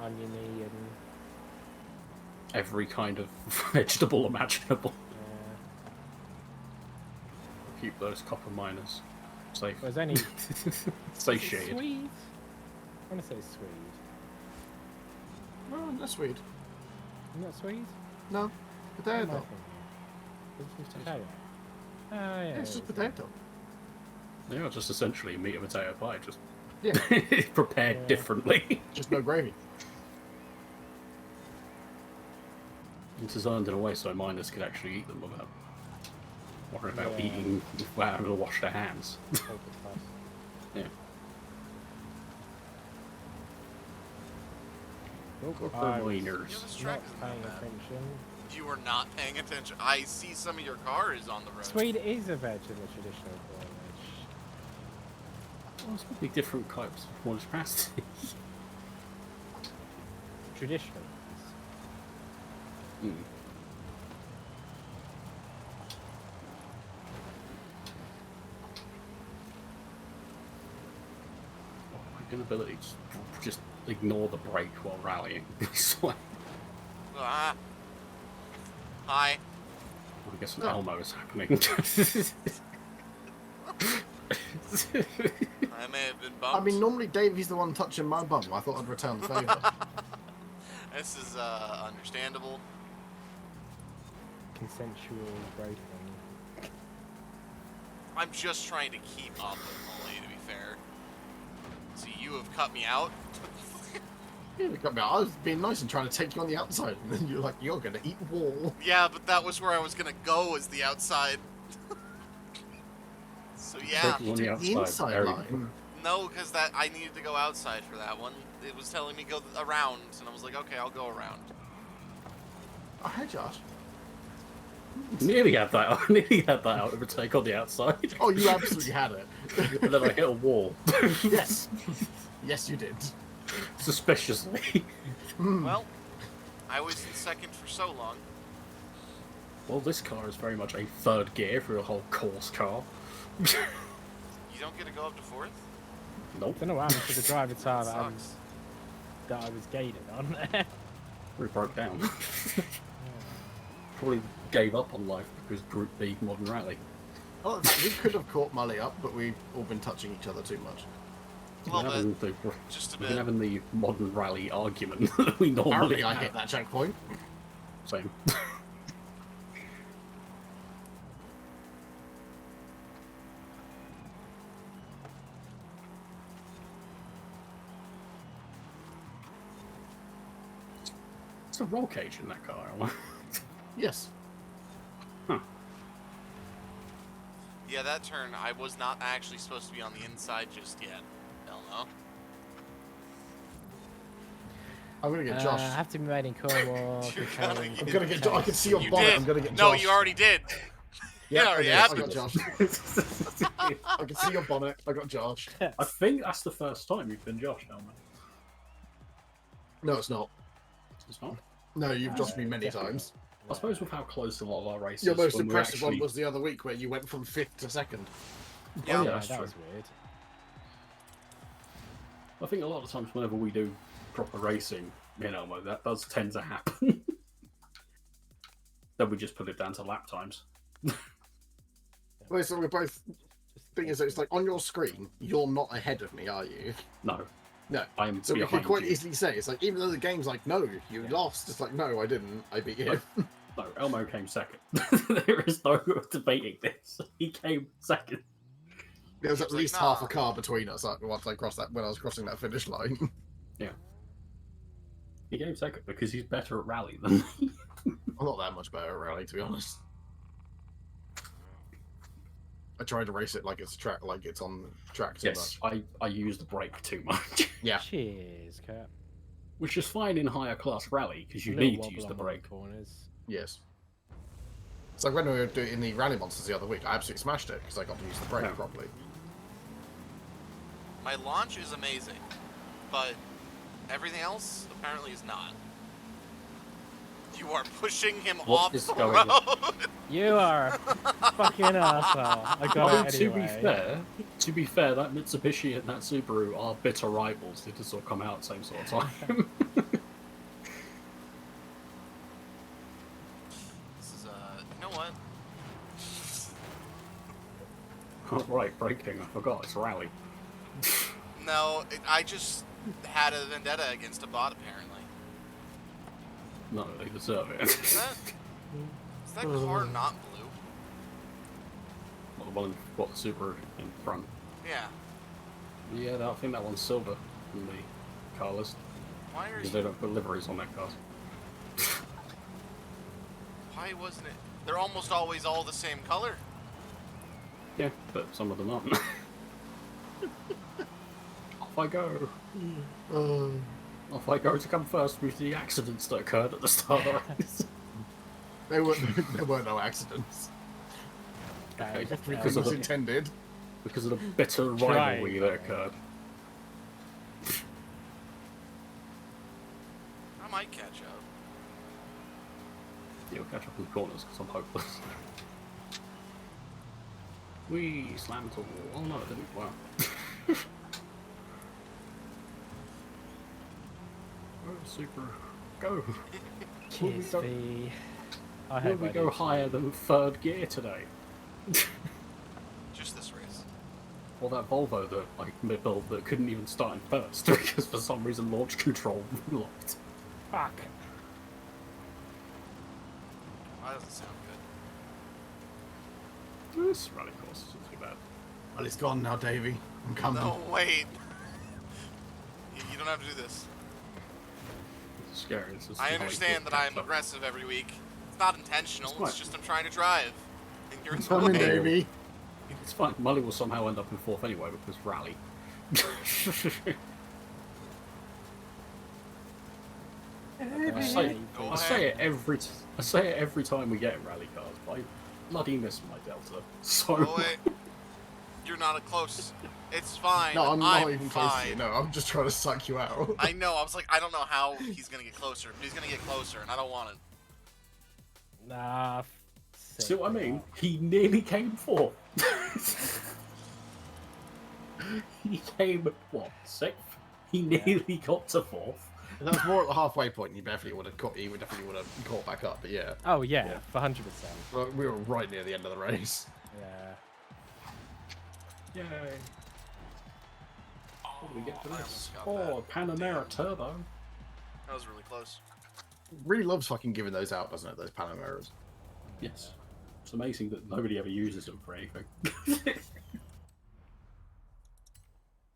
oniony and Every kind of vegetable imaginable. Keep those copper miners safe. Well, there's only Satiated. Swede. I want to say Swede. Oh, that's sweet. Not Swede? No, potato. It's just potato. Oh yeah. It's just potato. They are just essentially meat and potato pie, just Yeah, prepared Yeah. differently. just no gravy. It's designed in a way so miners can actually eat them without worrying about Yeah. eating without having to wash their hands. Yeah. I was miners. Yeah, this not track isn't paying that bad. attention. You were not paying attention. I see some of your cars on the road. Swede is a veg in the traditional Cornish. Well, it's probably different types of Cornish pasties. Traditional. Mm. Oh, my inability to just ignore the brake while rallying. So Ah. Hi. I guess an Oh. Elmo is happening. I may have been bumped. I mean, normally Davey's the one touching my bum. I thought I'd return the favour. This is understandable. Consensual breaking. I'm just trying to keep up with Molly, to be fair. So you have cut me out. Yeah, you got me. I was being nice and trying to take you on the outside, and then you're like, "You're gonna eat wall." Yeah, but that was where I was gonna go, as the outside. So yeah. Taking on The the outside. inside very- line. No, because that I needed to go outside for that one. It was telling me go around, and I was like, okay, I'll go around. Oh, hey, Josh. Nearly had that. Nearly had that out overtake on the outside. Oh, you absolutely had it. And then I hit a wall. Yes. Yes, you did. Suspiciously. Well, I was in second for so long. Well, this car is very much a third gear for a whole course car. You don't get to go up to fourth? Nope. don't know what happened to the driver tire that Sucks. I was gaining on. We broke down. Probably gave up on life because Group B Modern Rally. Oh, we could have caught Mully up, but we've all been touching each other too much. A little bit. Just Just a we've bit. been having the Modern Rally argument that we normally Apparently, I have. hit that checkpoint. Same. It's a roll cage in that car. Yes. Huh. Yeah, that turn, I was not actually supposed to be on the inside just yet. Hell no. I'm gonna get Josh. I have to be made in Cornwall. You're controlling gonna I'm get- gonna get. I can see your You bonnet. did. I'm gonna get No, Josh. you already did. Yeah, it already I happened. got Josh. I can see your bonnet. I got Josh. I think that's the first time you've been Josh, Elman. No, it's not. It's not. No, you've joshed me many definitely times. I suppose with how close a lot of our races. Your most when we impressive actually... one was the other week where you went from 5th to 2nd. Yeah. Oh, Yeah, that's that true. was weird. I think a lot of times whenever we do proper racing in Elmo, that does tend to happen. Then we just put it down to lap times. Well, so we're both. Thing is, it's like on your screen, you're not ahead of me, are you? No. No. I am So we behind could quite you. easily say it's like even though the game's like, no, you lost. It's like, no, I didn't. I beat you. No, Elmo came second. There is no debating this. He came second. There was He at was like, least half "Nah." a car between us once I crossed that when I was crossing that finish line. He came second because he's better at rally than me. I'm not that much better at rally, to be honest. I try to race it like it's a track, like it's on track too Yes, I use the brake too much. Yeah. Cheers, Kurt. Which is fine in higher class rally because you A little need to wobble use the on one of brake. corners. Yes. So when we were doing the rally monsters the other week, I absolutely smashed it because I got to use the brake No. properly. My launch is amazing, but everything else apparently is not. You are pushing him What off is the going road. on? You are a fucking asshole. I got I mean, it to anyway. be fair, that Mitsubishi and that Subaru are bitter rivals. They just sort of come out at the same sort of time. This is you know what? Oh, right, braking. I forgot. It's rally. No, I just had a vendetta against a bot apparently. No, they deserve it. Is that car not blue? Well, the one got the Subaru in front. Yeah. Yeah, I think that one's silver in the car list. Why are Because you? they don't put liveries on that car. Why wasn't it? They're almost always all the same color. Yeah, but some of them aren't. Off I go. Off I go to come first with the accidents that occurred at the start of the race. There were no accidents. Okay, Guys, because of was the intended. because of the bitter rivalry that occurred. I might catch up. You'll catch up in the corners because I'm hopeless. We slammed to the wall. Oh no, it didn't. Wow. Oh, super. Go. Cheers, Will V. I Will hope we I go do higher than third gear today? Just this race. Or that Volvo that I built that couldn't even start in first because for some reason launch control locked. Fuck. That doesn't sound good. This rally course isn't too bad. Well, it's gone now, Davey. I'm coming. No, wait. You don't have to do this. It's scary. It's just I how it understand that catch I'm up. aggressive every week. It's not intentional. It's fine. It's just I'm trying to drive. And you're in the Coming, way. Davey. It's fine. Mully will somehow end up in fourth anyway because rally. Go I say it every time we get in rally cars, but I bloody miss my Delta. So Oh, wait. You're not a close. It's fine. No, I'm not even fine. close to you. No, I'm just trying to suck you out. I know. I was like, I don't know how he's gonna get closer, but he's gonna get closer, and I don't want it. Nah. see what I mean? He nearly came fourth. He came, what, 6th? He nearly got to 4th. If that was more at the halfway point, he definitely would have caught back up. But yeah, Oh yeah, Yeah. for 100%. well, we were right near the end of the race. Yeah. Yay. What do we get for I this? almost got Oh, Panamera Turbo. That was really close. Really loves fucking giving those out, doesn't it? Those Panameras. Yes. It's amazing that nobody ever uses them for anything.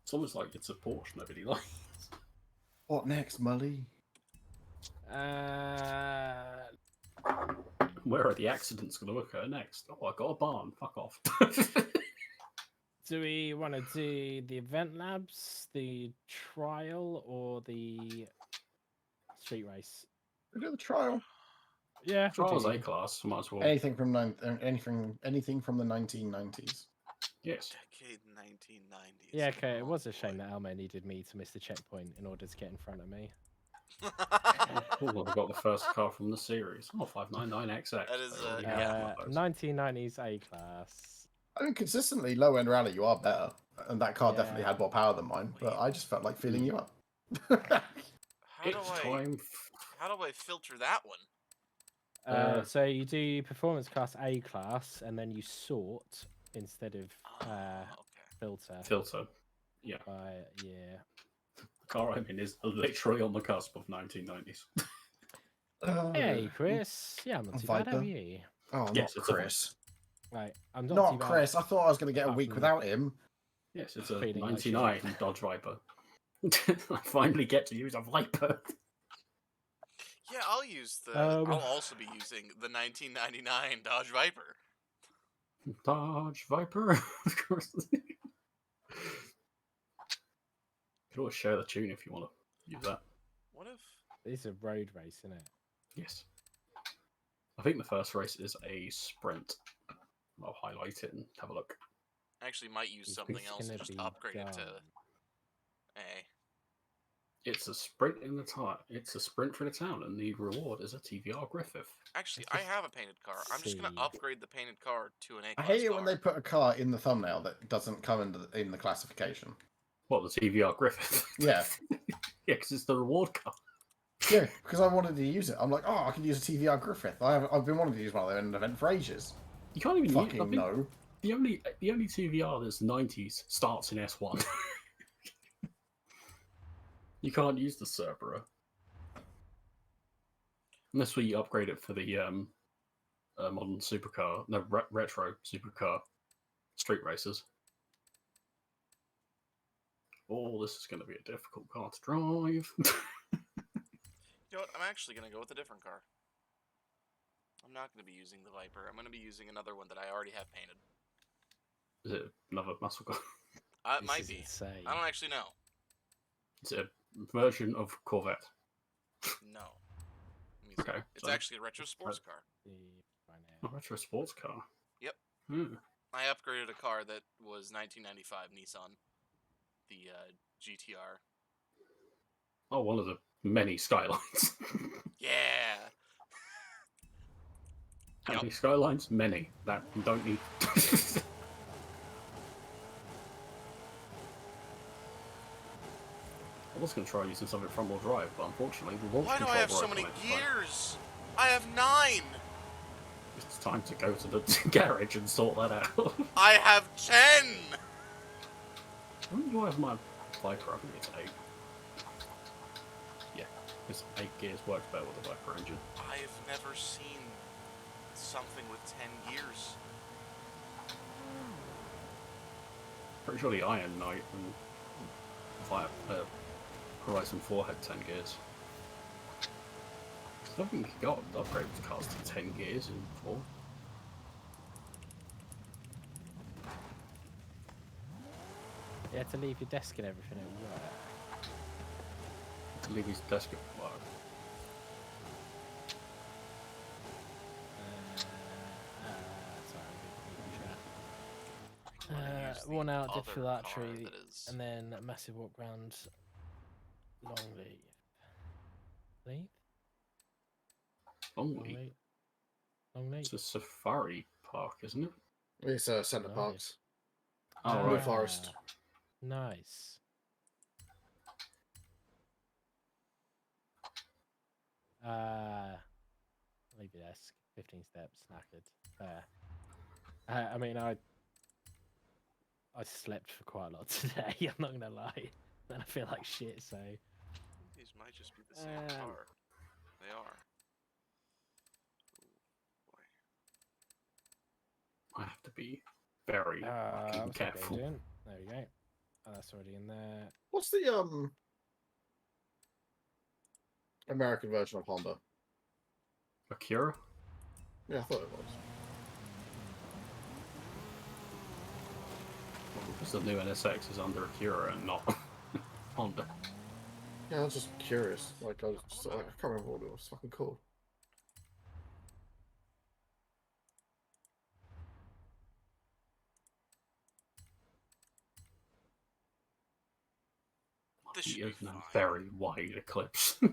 It's almost like it's a Porsche nobody likes. What next, Mully? Where are the accidents going to occur next? Oh, I got a barn. Fuck off. Do we want to do the event labs, the trial, or the street race? We do the trial. Yeah, we'll Trials do- A class, might as well. Anything from anything from the 1990s. Yes. Decade 1990s. Yeah, okay. It Oh, was a shame boy. that Elmo needed me to miss the checkpoint in order to get in front of me. Oh, I got the first car from the series. Oh, 599XX. That is, They already yeah. have one of those. 1990s A class. I mean, consistently low end rally, you are better, and that car definitely Yeah. had more power than mine. But I just felt like filling you up. How do It's I time. how do I filter that one? So you do performance class A class, and then you sort instead of Okay. filter. Filter. Yeah. Yeah. The car I'm in is literally on the cusp of 1990s. Hey, Chris. Yeah, I'm not A too bad. How are Viper. you? Oh, Yes, not it's a Chris. Right, I'm not, Not too bad. Chris. I thought I was going to get a apart week from- without him. Yes, it's a Feeling like 99 Dodge Viper. I finally get to use a Viper. Yeah, I'll use the. Um, I'll also be using the 1999 Dodge Viper. Dodge Viper. Of course. You can always share the tune if you want to use that. What if? It's a road race, isn't it? Yes. I think the first race is a sprint. I'll highlight it and have a look. I actually might use It's something else and gonna just be upgrade it to dumb. A. It's a sprint in the town. It's a sprint for the town, and the reward is a TVR Griffith. Actually, Let's I have a painted car. I'm just gonna see. upgrade the painted car to an A I class hate it car. when they put a car in the thumbnail that doesn't come in the classification. What, the TVR Griffith? Yeah. Yeah, because it's the reward car. Yeah, because I wanted to use it. I'm like, oh, I can use a TVR Griffith. I've been wanting to use one of them in an event for ages. You can't even use. I Fucking think no. the only TVR that's 90s starts in S1. You can't use the Cerberus unless we upgrade it for the modern supercar, no retro supercar street races. Oh, this is going to be a difficult car to drive. You know what? I'm actually gonna go with a different car. I'm not gonna be using the Viper. I'm gonna be using another one that I already have painted. Is it another muscle car? It This might is be. insane. I don't actually know. Is it a version of Corvette? No. Let me see. Okay, It's so- actually a retro sports car. A retro sports car. Yep. Hmm. I upgraded a car that was 1995 Nissan, the GTR. Oh, one of the many Skylines. Yeah. How Yep. many Skylines? Many. That you don't need. I was going to try using something front wheel drive, but unfortunately the launch Why do control I have so broke many on it, so gears? I have 9. It's time to go to the garage and sort that out. I have 10. When do I have my Viper? I think it's 8. Yeah, because 8 gears works better with the Viper engine. I've never seen something with 10 gears. Pretty sure the Iron Knight and Horizon 4 had 10 gears. I don't think you can go upgrade cars to 10 gears in 4. You had to leave your desk and everything at work. To leave his desk at work. Sorry, I'm Use the worn out, other difficult car archery, that is- and then a massive walk round Longleaf. Leaf? Longleaf. Longleaf? It's a safari park, isn't it? It's Centre Nice. Parks. Oh, Blue right. Forest. Nice. Leave your desk. 15 steps, knackered. Fair. I mean, I slept for quite a lot today. I'm not gonna lie, and I feel like shit. So These might just be the same car. They are. Ooh, boy. I have to be very fucking what's that guy careful. doing? There we go. Oh, that's already in there. What's the American version of Honda? Acura? Yeah, I thought it was. Because the new NSX is under Acura and not Honda. Yeah, I was just curious. Like, I can't remember what it was fucking called. This He should be is in a fine. very wide eclipse. I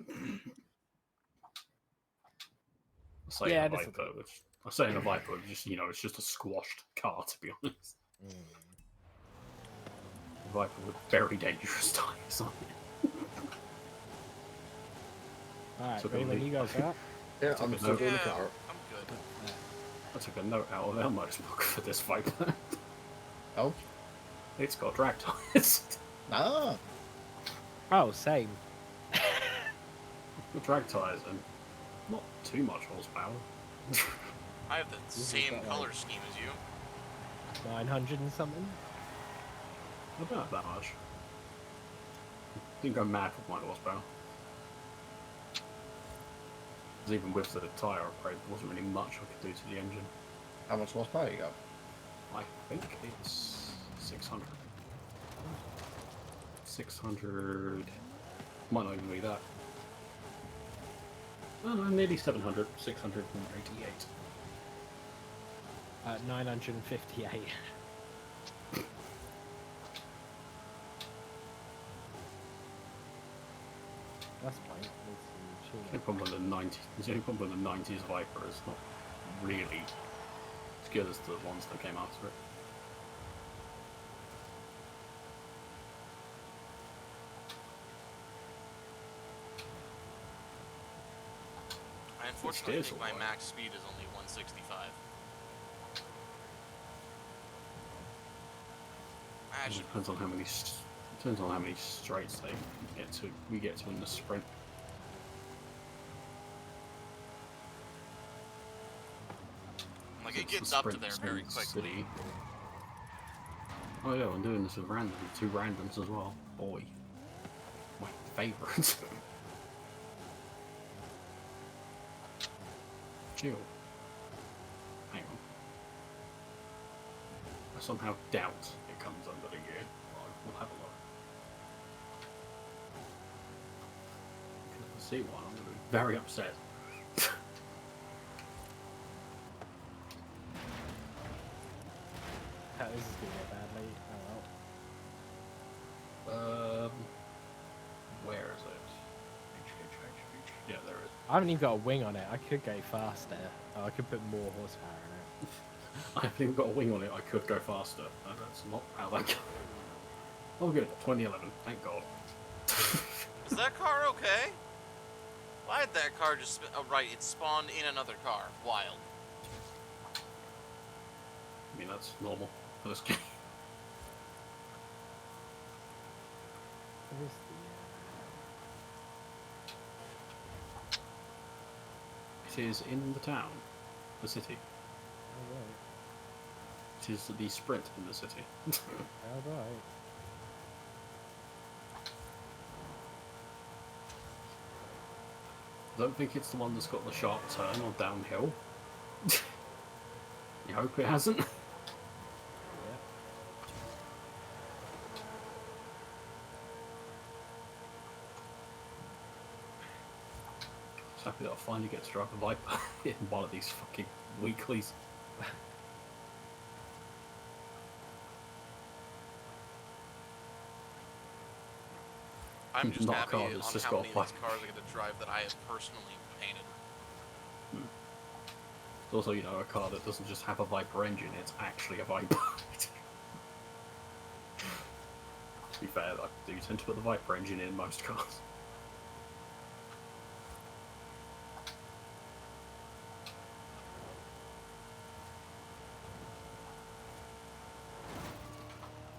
say Yeah, in a this will Viper, which I say in a Viper, just it's just a squashed car to be honest. A Viper with very dangerous tires on it. Alright, Took a ready when leap. you guys are. Yeah, Took I'm a still note. doing the Yeah, car. I'm good. I took a note out of Elmo's book for this Viper. Oh, It's got drag tires. ah, Oh, same. The drag tires and not too much horsepower. I have the This has same got, color like, scheme as you. 900 and something. I don't have that much. Didn't go mad with my horsepower. Because even with the tyre upgrade, there wasn't really much I could do to the engine. how much horsepower you got? I think it's 600. 600. Might not even be that. Oh, no, nearly 700. 688. 958. That's fine. The problem with the 90s, the only problem with the 90s Viper is not really as good as the ones that came after it. I unfortunately steers think my alright. max speed is only 165. It Actually, depends on how many depends on how many straights we get to in the sprint. like it It's the gets up to sprint there that's very in the quickly. city. Oh yeah, I'm doing this with two randoms as well. Boy, my favourite. Jill. Hang on. I somehow doubt it comes under the gear. We'll have a look. If I see one, I'm going to be very upset. This is gonna go badly. Oh well. Where is it? Yeah, there is. I haven't even got a wing on it. I could go faster. Oh, I could put more horsepower in it. I haven't even got a wing on it. I could go faster. No, that's not how that goes. Oh, good. 2011. Thank God. Is that car okay? Why did that car just... Oh, right, it spawned in another car. Wild. I mean, that's normal for this game. What is It is in the town, the city. the... Alright. It is the sprint in the city. Alright. I don't think it's the one that's got the sharp turn or downhill. You hope it hasn't. Yeah. Just happy that I finally get to drive a Viper in one of these fucking weeklies. I'm just Not a happy car on that's just how got many a of these bike. cars I get to drive that I have personally painted. It's also, a car that doesn't just have a Viper engine, it's actually a Viper. To be fair, I do tend to put the Viper engine in most cars.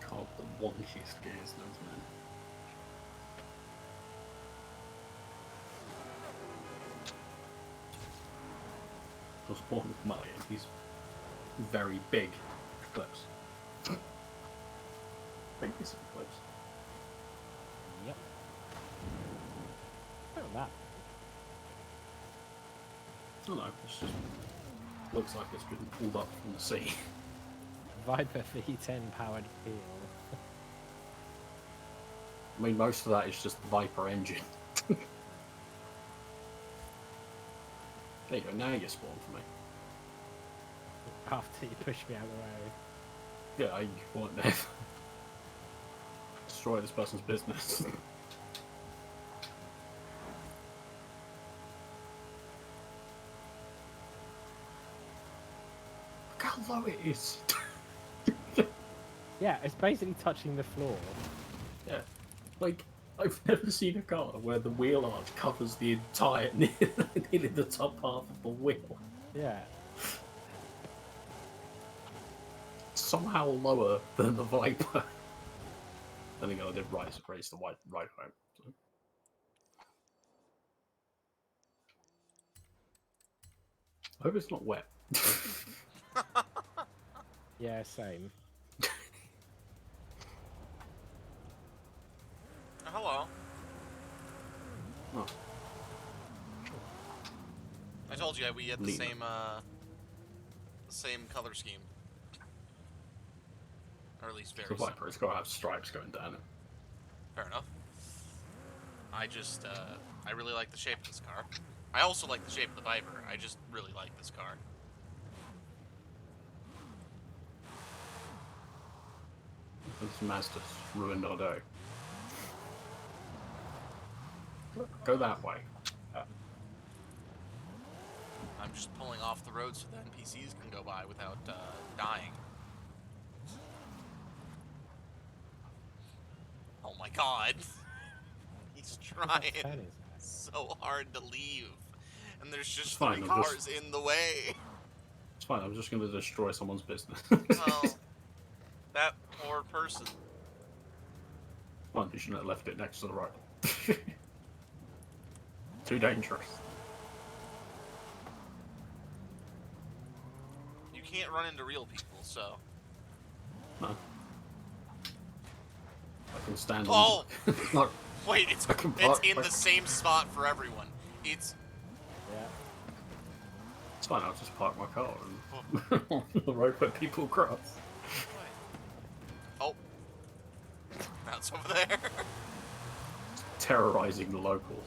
God, the wonkiest gears, no man. Was born with Mali, and he's very big clips. Big piece of clips. Yep. Not that. I don't know, it's just looks like it's been pulled up from the sea. Viper V10 powered peel. I mean, most of that is just the Viper engine. There you go, now you spawn for me. After you push me out of the way. Yeah, you want there. Destroy this person's business. Look how low it is. Yeah, it's basically touching the floor. Yeah, like, I've never seen a car where the wheel arch covers the entire, nearly the top half of the wheel. Yeah. Somehow lower than the Viper. I think I did raise the right home. So. I hope it's not wet. Yeah, same. Hello. Oh. I told you we had the Neat. same color scheme. Or at least The very Viper has got to have stripes going down it. Fair enough. I just, I really like the shape of this car. I also like the shape of the Viper. I just really like this car. This Mazda's ruined our day. Go that way. I'm just pulling off the road so the NPCs can go by without dying. Oh my god. He's trying What turn is that? so hard to leave. And there's just It's fine, three I'm cars in the way. It's fine, I'm just going to destroy someone's business. Well, that poor person. Fine, you shouldn't have left it next to the road. Too dangerous. You can't run into real people, so. No. I can stand Oh! on no, Wait, it's I can in park- the same spot for everyone. It's Yeah. it's fine, I'll just park my car and on the road where people cross. oh, that's over there. Terrorizing the locals.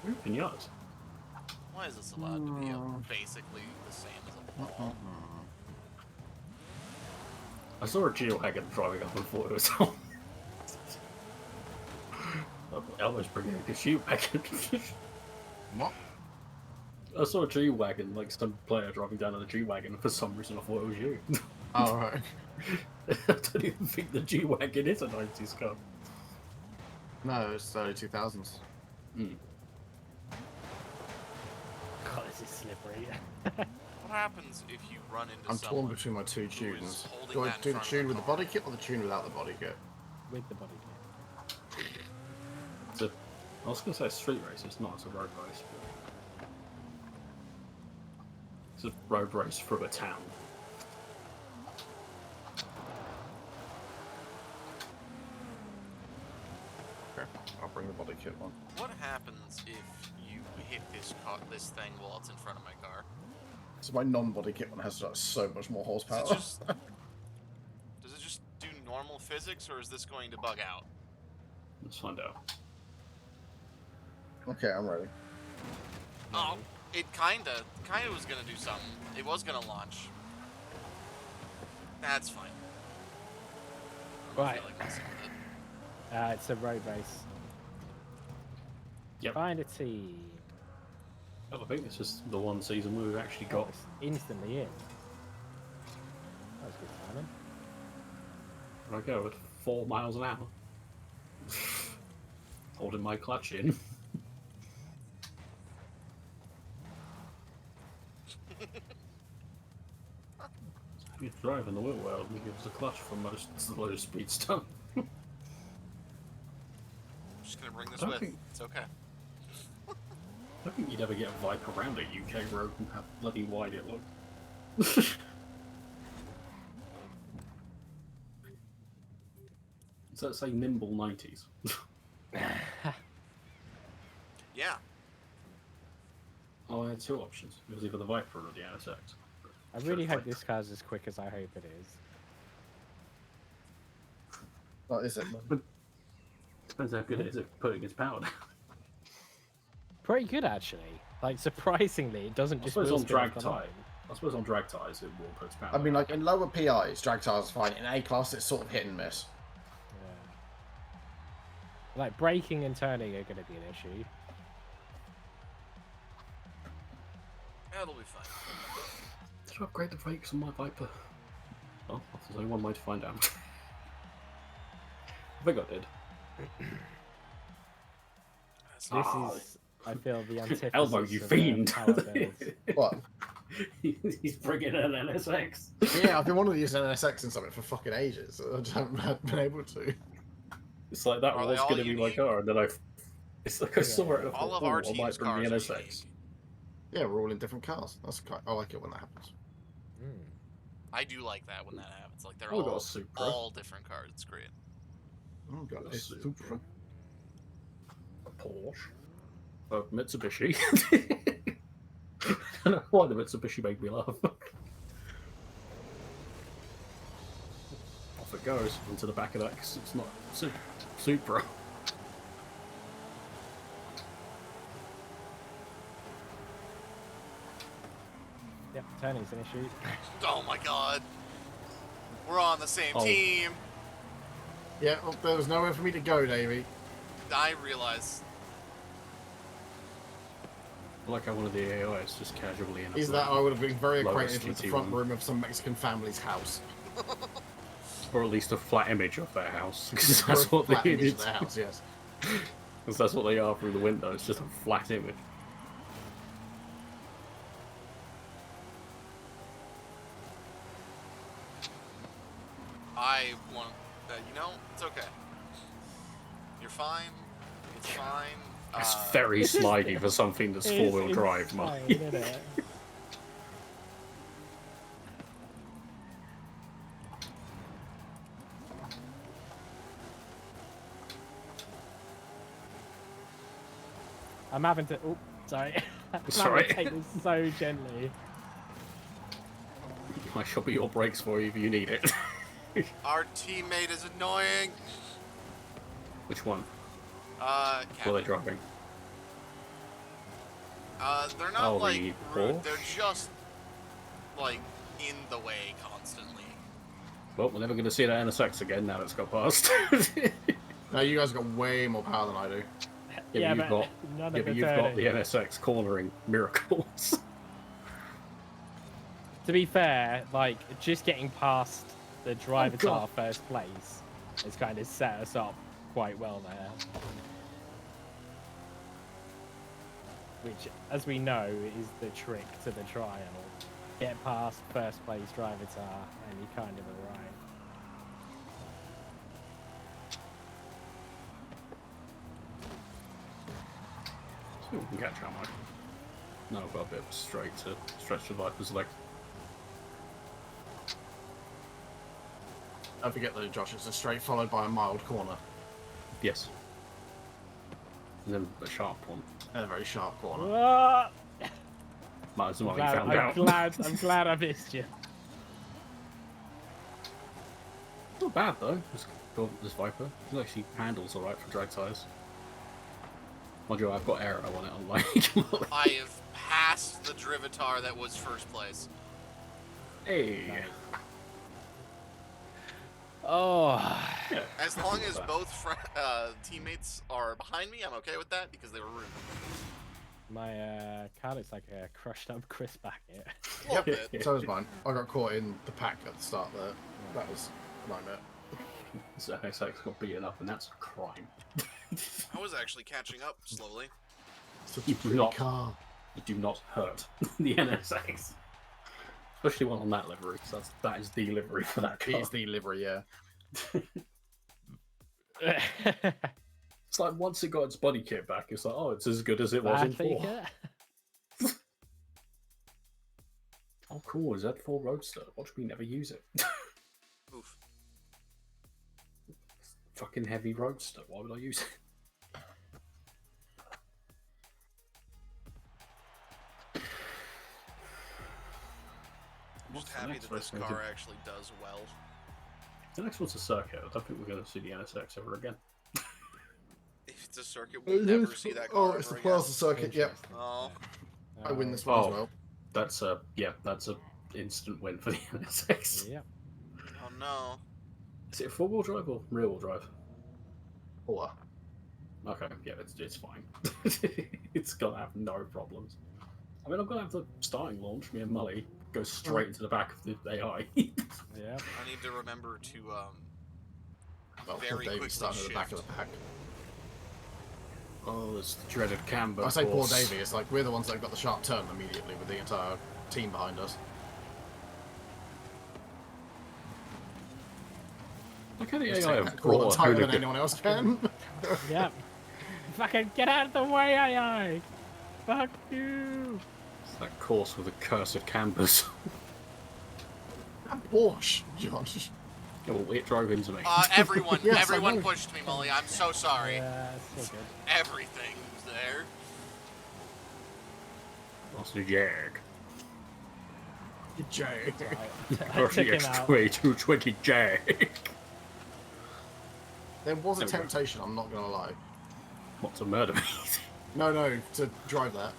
Ooh, pinata. Why is this allowed to be basically the same as a ball? I saw a G-Wagon driving up and thought it was on. I almost bring in a G-Wagon. What? I saw a G-Wagon, like some player driving down on a G-Wagon, and for some reason I thought it was you. Oh, right. I don't even think the G-Wagon is a 90s car. No, it's early 2000s. Mm. God, this is slippery. What happens if you run into I'm someone torn between my two who is tunes. holding Do I that in do the front of tune the with the car? body kit or the tune without the body kit? With the body kit. It's a, I was going to say street race, it's not, it's a road race. But it's a road race through a town. Okay, I'll bring the body kit on. What happens if you hit this thing while it's in front of my car? So my non-body kit one has like, so much more horsepower. Does it just do normal physics, or is this going to bug out? Let's find out. Okay, I'm ready. Oh, it kinda was gonna do something. It was gonna launch. That's fine. I don't Right. feel like messing with it. It's a road race. Yep. Find a team. Oh, I think this is the one season where we've actually Oh, got. it's instantly in. That was good timing. I go at 4 miles an hour. Holding my clutch in. You drive in the wheel well, and gives the clutch for most low speed stuff. I'm just gonna bring this Don't with. think- It's okay. I don't think you'd ever get a Viper around a UK road and how bloody wide it looked. So let's say nimble 90s. Yeah. Oh, I had two options. It was either the Viper or the NSX. I really hope this car's as quick as I hope it is. What is it? Depends how good it is at putting its power down. Pretty good, actually. Like, surprisingly, it doesn't I just suppose wheel on spin off drag the line. tire. I suppose on drag tires it will put its power I mean, down. like in lower PIs, drag tires are fine. In A class, it's sort of hit and miss. Yeah. Like, braking and turning are going to be an issue. That'll be fine. Did I upgrade the brakes on my Viper? Oh, there's only one way to find out. I think I did. That's This not- is, I feel, the antithesis Elbow, you of, fiend! power builds. What? He's bringing an NSX. Yeah, I've been wanting to use an NSX in something for fucking ages. I just haven't been able to. It's like that Are they was all going to be my unique? car, and then it's like I saw it and I All thought, of our "Oh, I might team's bring the cars are NSX. unique. Yeah, we're all in different cars. I like it when that happens. Mm. I do like that when that happens. Like they're Oh, we got a all Supra. all different cars. It's great. Oh god, That's it's super. super. A Porsche. A Mitsubishi. I don't know why the Mitsubishi made me laugh. Off it goes into the back of that because it's not Supra. Yep, turning's an issue. Oh my god. We're on the same Oh. team. Yeah, well, there was nowhere for me to go, Davey. I realize. I like how one of the AIs just casually in a Is that I would have been very Lowest acquainted with the GT front one. room of some Mexican family's house. or at least a flat image of their house because Or that's a what flat they image did. of the house, yes. Because that's what they are through the window. It's just a flat image. I want. You know, it's okay. You're fine. It's fine. It's very This is- slidey for something that's It is four-wheel drive, man. insane, isn't it? I'm having to. Oh, sorry. I'm having to Sorry. take this so gently. I shall be your brakes for you if you need it. Our teammate is annoying. Which one? Captain. What are they driving? They're not Oh, like the rude. Porsche? They're just like in the way constantly. Well, we're never going to see that NSX again now it's got past. Now you guys got way more power than I do. Yeah, but but none of yeah, the but you've got turning. the NSX cornering miracles. To be fair, like, just getting past the driver God. car first place has kind of set us up quite well there. Which, as we know, is the trick to the trial. Get past first place driver car and you kind of arrive. See what we can catch on, Mike. No, I've got a bit of a straight to stretch the Viper's leg. Don't forget though, Josh, it's a straight followed by a mild corner. Yes. And then a sharp one. And a very sharp corner. Ah! Might as well I'm you glad, found I'm out. glad, I'm glad I missed you. Not bad though. This Viper. It actually handles alright for drag tyres. Mind you, I've got aero on it, unlike. I have passed the Drivitar that was first place. Hey. Oh, Yeah. As long as both teammates are behind me, I'm okay with that because they were rude. my car looks like a crushed up crisp packet. A little bit. So was mine. I got caught in the pack at the start there. That was a nightmare. So NSX got beaten up, and that's a crime. I was actually catching up slowly. Such You a do pretty not- car. You do not hurt the NSX. Especially one on that livery, because that is the livery for that car. It's the livery, yeah. It's like once it got its body kit back, it's like, oh, it's as good as it was in 4. Oh, cool, is that 4 Roadster? Watch me never use it. Oof. Fucking heavy Roadster, why would I use it? I'm just What's the happy next that this race going car to- actually does well. The next one's a circuit. I don't think we're going to see the NSX ever again. If it's a circuit, we'll never see that car Oh, it's the ever again. Plaza circuit. Yep, Interesting. Oh. I win this one as Oh. well. That's a instant win for the NSX. Yep. Oh no. Is it 4-wheel drive or rear-wheel drive? Or Okay, yeah, it's fine. It's gonna have no problems. I mean, I'm gonna have the starting launch. Me and Mully go straight into the back of the AI. Yep. I need to remember to well, very Davey quickly starting at the back of shift. the pack. Oh, it's the dreaded camber. I say poor course. Davey. It's like we're the ones that got the sharp turn immediately with the entire team behind us. Look how the Just AI take have that call brought a tighter than hooligan. anyone else can. Yep. Fucking get out of the way, AI! Fuck you! It's that course with the cursed cambers. And Porsche, Josh. Oh, it drove into me. Everyone, Yes, I everyone know. pushed me, Molly. I'm so sorry. Yeah, it's still good. Everything was there. Lost a jag. Jay. Right. I Or took the him out. X220 jag. There was a There we go. temptation, I'm not gonna lie. What, to murder me? No, to drive that.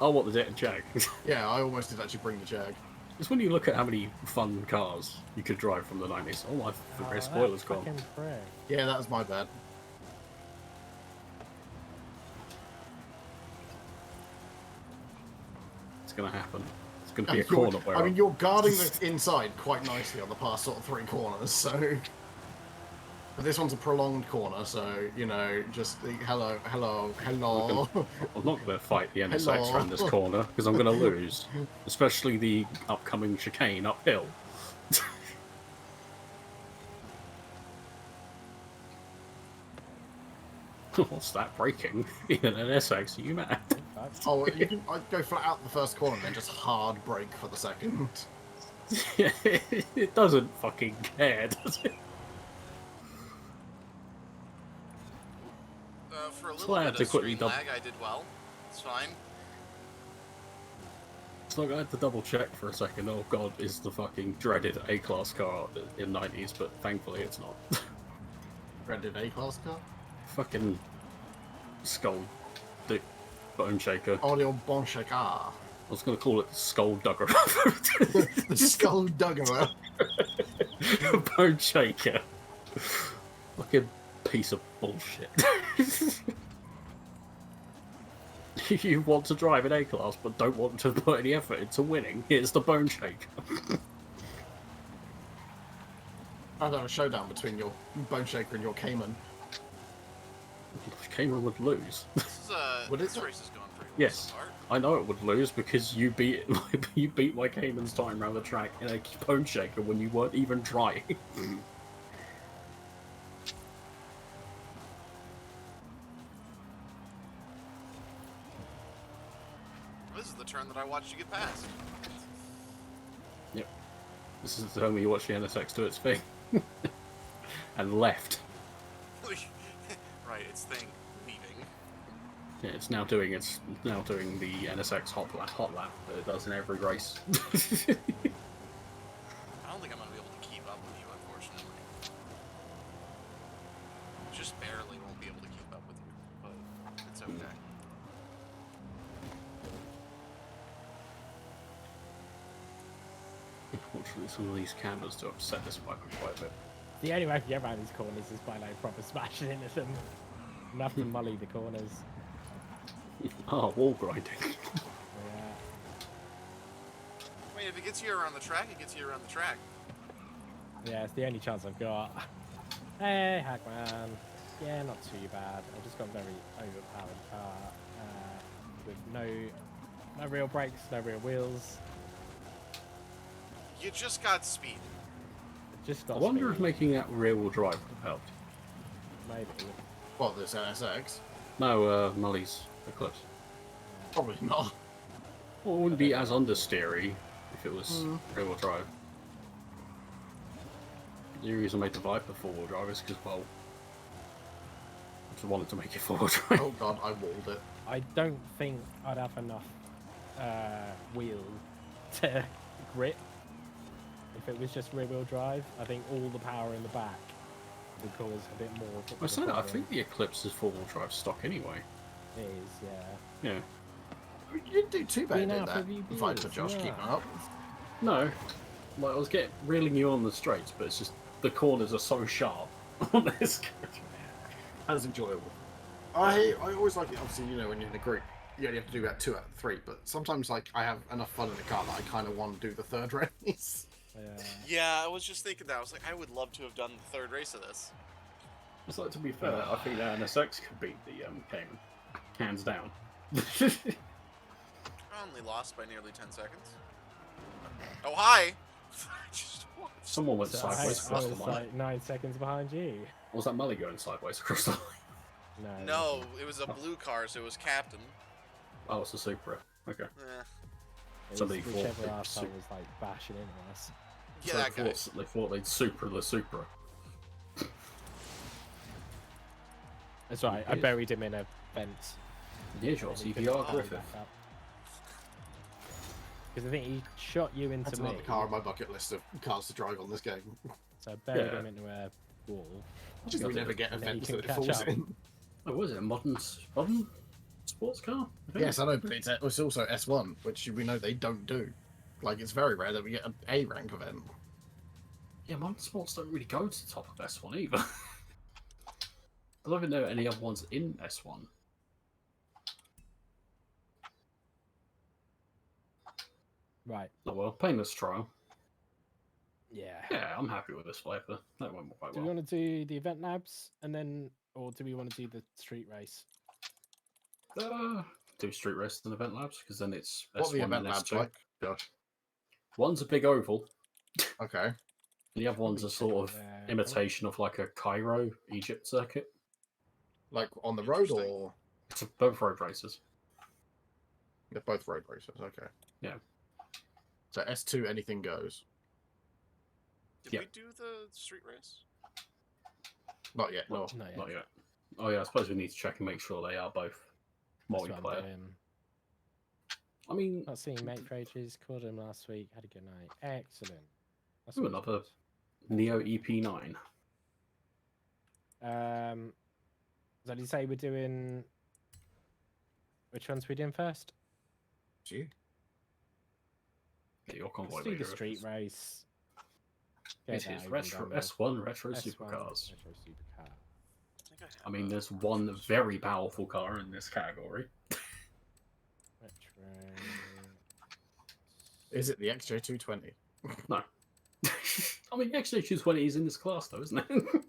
Oh, what, the dead jag? Yeah, I almost did actually bring the Jag. It's when you look at how many fun cars you could drive from the 90s. Oh, my rear spoiler's that gone. fucking prick. Yeah, that was my bad. It's going to happen. It's going to be a And you're- corner where I mean, you're guarding the inside quite nicely on the past sort of 3 corners, so... But this one's a prolonged corner, so, you know, just the hello. I'm not going to fight the NSX Hello. around this corner because I'm going to lose. Especially the upcoming chicane uphill. What's that braking? In an NSX, are you mad? Fuck. Oh, you can I'd go flat out the first corner and then just hard brake for the second. It doesn't fucking care, does it? For a That's little why I bit had to of quickly screen double- lag, I did well. It's fine. It's like I had to double check for a second. Oh god, is the fucking dreaded A-class car in 90s, but thankfully it's not. Rented A-class car? Fucking skull dick bone shaker. Oh, the old Bon Shaker. I was gonna call it skull dugger. The skull duggerer. Bone shaker. Fucking piece of bullshit. You want to drive an A-class but don't want to put any effort into winning. Here's the bone shaker. I'd have a showdown between your Bone Shaker and your Cayman. Cayman would lose. This is Would it this though? race is going pretty well Yes. so far. I know it would lose because you beat you beat my Cayman's time around the track in a bone shaker when you weren't even trying. This is the turn that I watched you get past. Yep. This is the time you watch the NSX do its thing. And left. Right, it's thing leaving. Yeah, it's now doing the NSX hot lap that it does in every race. I don't think I'm gonna be able to keep up with you, unfortunately. Just barely won't be able to keep up with you, but it's okay. Unfortunately, some of these cameras do upset this bike quite a bit. The only way to get around these corners is by like proper smashing into them. Enough to mully the corners. Ah, wall grinding. Yeah. I mean, if it gets you around the track, it gets you around the track. Yeah, it's the only chance I've got. Hey, Hackman. Yeah, not too bad. I just got a very overpowered car with no real brakes, no real wheels. You just got speed. Just I got wonder if speed, making that rear-wheel drive would have helped. maybe. What, this NSX? No, Molly's Eclipse. Probably not. Well, it wouldn't be as understeery if it was rear-wheel drive. The reason I made the Viper four-wheel drive is because, well, I just wanted to make it four-wheel drive. Oh god, I walled it. I don't think I'd have enough wheel to grip if it was just rear-wheel drive. I think all the power in the back would cause a bit more. of a I said I problem. think the Eclipse is four-wheel drive stock anyway. It is, yeah. Yeah. You didn't do too bad in Enough that of you Viper, beers, Josh, yeah. keeping up. No. Like, I was reeling you on the straights, but it's just the corners are so sharp on this. That's enjoyable. I always like it, obviously, you know, when you're in a group, you only have to do about 2 out of 3, but sometimes, like, I have enough fun in the car that I kind of want to do the third race. Yeah. Yeah, I was just thinking that. I was like, I would love to have done the third race of this. It's like, to be fair, I think that NSX could beat the Cayman. Hands down. I only lost by nearly 10 seconds. Oh, hi! Someone went So sideways I across the was line. like 9 seconds behind you. Was that Melly going sideways across the line? No. it No, wasn't. it was a blue car, so it was Captain. Oh, it's a Supra. Okay. Eh. It Somebody was thought whichever they arsehole super- was like bashing into us. Yeah, So that guy. they thought they'd Supra the Supra. That's right. I Yes. buried him in a fence. Here's your and he CPR couldn't Griffith. back up. Because I think he shot you into That's me. another car on my bucket list of cars to drive on this game. So I buried Yeah. him into a wall. Just we never get And then you events can that it catch falls up. in. Oh, was it a modern sports car? I think. Yes, I know, but it's also S1, which we know they don't do. Like, it's very rare that we get an A rank event. Yeah, modern sports don't really go to the top of S1 either. I don't even know any other ones in S1. Right. Oh well, painless trial. Yeah. Yeah, I'm happy with this Viper. That went quite Do we well. want to do the event labs and then, or do we want to do the street race? Do street race and event labs because then it's What are the S1 event and labs S2. like, Josh? One's a big oval, Okay. and the other one's a sort of There. imitation of like a Cairo Egypt circuit. Like, on the road, Interesting. or... It's both road races. They're both road races, okay. Yeah. So S2, anything goes. Did Yeah. we do the street race? Not yet, no. No, yeah. Not yet. Oh yeah, I suppose we need to check and make sure they are both That's what I'm multiplayer. doing. I mean, Not seeing mate for ages. Called him last week. Had a good night. Excellent. That's ooh, always another Neo EP9. good. So did you say we're doing? Which ones we doing first? Gee. Get your convoy Let's do the leader. street race. Get This that is over and retro done with. S1 retro S1 supercars. retro supercar. I think I I mean, there's one very powerful car in this category. Retro. Is it the XJ220? No. I mean, XJ220 is in this class though, isn't it?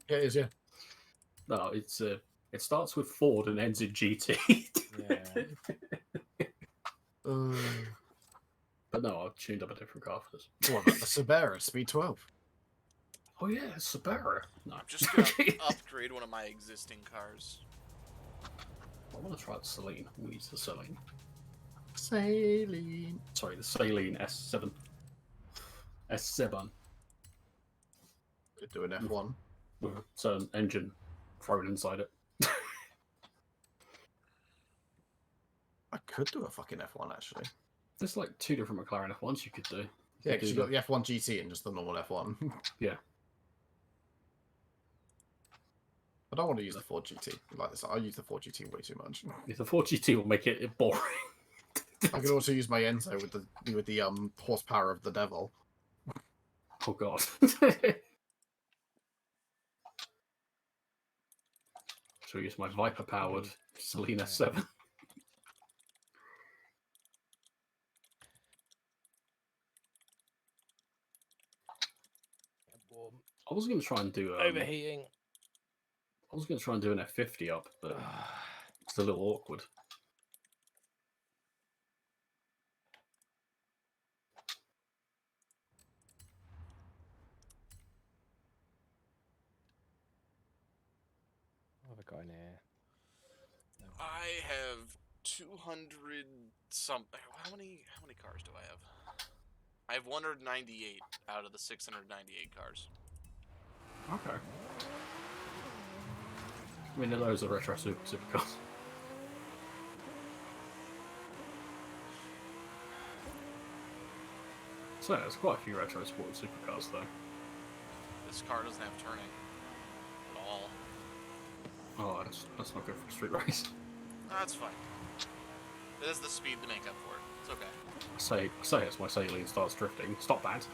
Yeah, it is, yeah. No, it's it starts with Ford and ends in GT. Yeah. But no, I've tuned up a different car for this. What about the Subaru Speed 12? Oh yeah, it's Subaru. No, I'm just gonna upgrade one of my existing cars. I want to try the Celine. We need the Celine. Saline. Sorry, the Celine S7. S7 Could do an F1. with a certain engine thrown inside it. I could do a fucking F1, actually. There's like 2 different McLaren F1s you could do. Yeah, could because do you got the F1 GT and just the normal F1. Yeah. I don't want to use the Ford GT like this. I use the Ford GT way too much. If the 4GT will make it boring. I could also use my Enzo with the horsepower of the devil. Oh god. So I use my Viper powered Celine S7. Get warm. was going to try and do Overheating. I was going to try and do an F50 up, but it's a little awkward. What have I got in here? I have 200 something. How many cars do I have? I have 198 out of the 698 cars. Okay. I mean, those are retro supercars. So there's quite a few retro sport supercars though. This car doesn't have turning at all. Oh, that's not good for a street race. That's fine. It has the speed to make up for it. It's okay. I say it's my saline starts drifting. Stop that.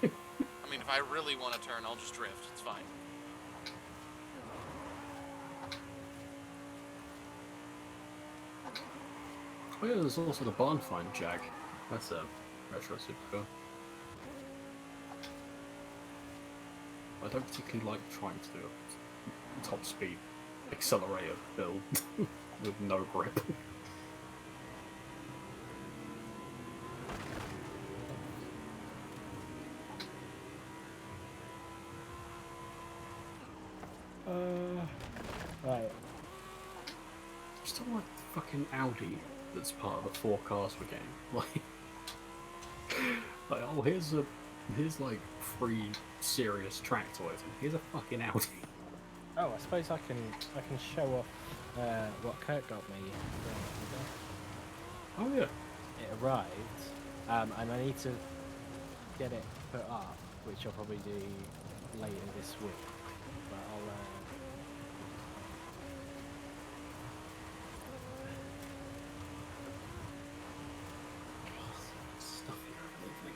I mean, if I really want to turn, I'll just drift. It's fine. Oh yeah, there's also the Barnfind Jag. That's a retro supercar. I don't particularly like trying to do a top speed accelerator build with no grip. Right. Just don't like the fucking Audi that's part of the 4 cars we're getting. Like oh, here's like 3 serious track toys, and here's a fucking Audi. Oh, I suppose I can show off what Kurt got me. Oh yeah. It arrived, and I need to get it put up, which I'll probably do later this week. But I'll. Stuff here,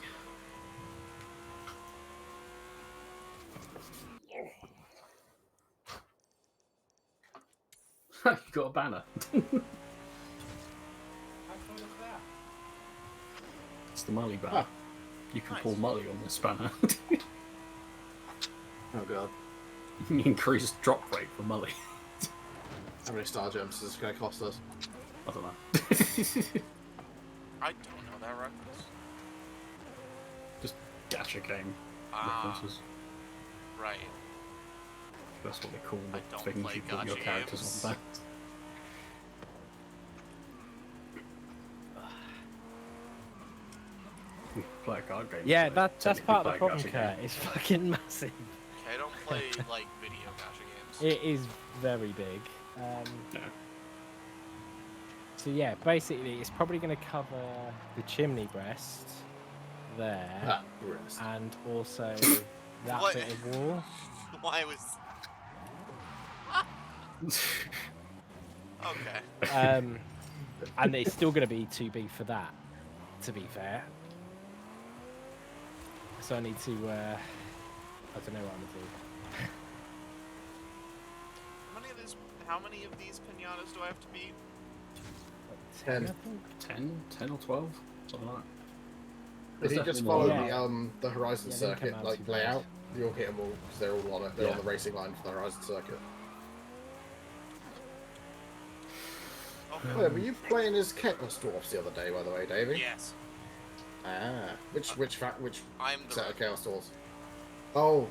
you got a banner. It's the Mully banner. Ah, You can nice. pull Mully on this banner. oh god. Increased drop rate for Mully. How many star gems is this going to cost us? I don't know. I don't know that reference. Just gacha game Ah, references. right. That's what they call I the don't things play you put your gacha characters games. on back. We play a card game. Yeah, so that's technically part of the play a problem, gacha Kurt. game. It's fucking massive. Okay, I don't play like video gacha games. It is very big. Yeah. So yeah, basically, it's probably going to cover the chimney breast there, Ah, rest. and also that What? bit of wall. Why was? Okay. And it's still going to be too big for that, to be fair. So I need to, I don't know what I'm going to do. How many of these pinatas do I have to beat? 10. I think? 10 or 12? Something like that. If you There's just definitely follow more. the Horizon Yeah, they didn't come circuit out like too bad. layout, you'll hit them all because they're all on it. They're on Yeah. the racing line for the Horizon circuit. Okay. Wait, were you playing as Chaos Dwarfs the other day, by the way, Davey? Yes. Ah, which I'm the set red. of Chaos Dwarfs? Oh.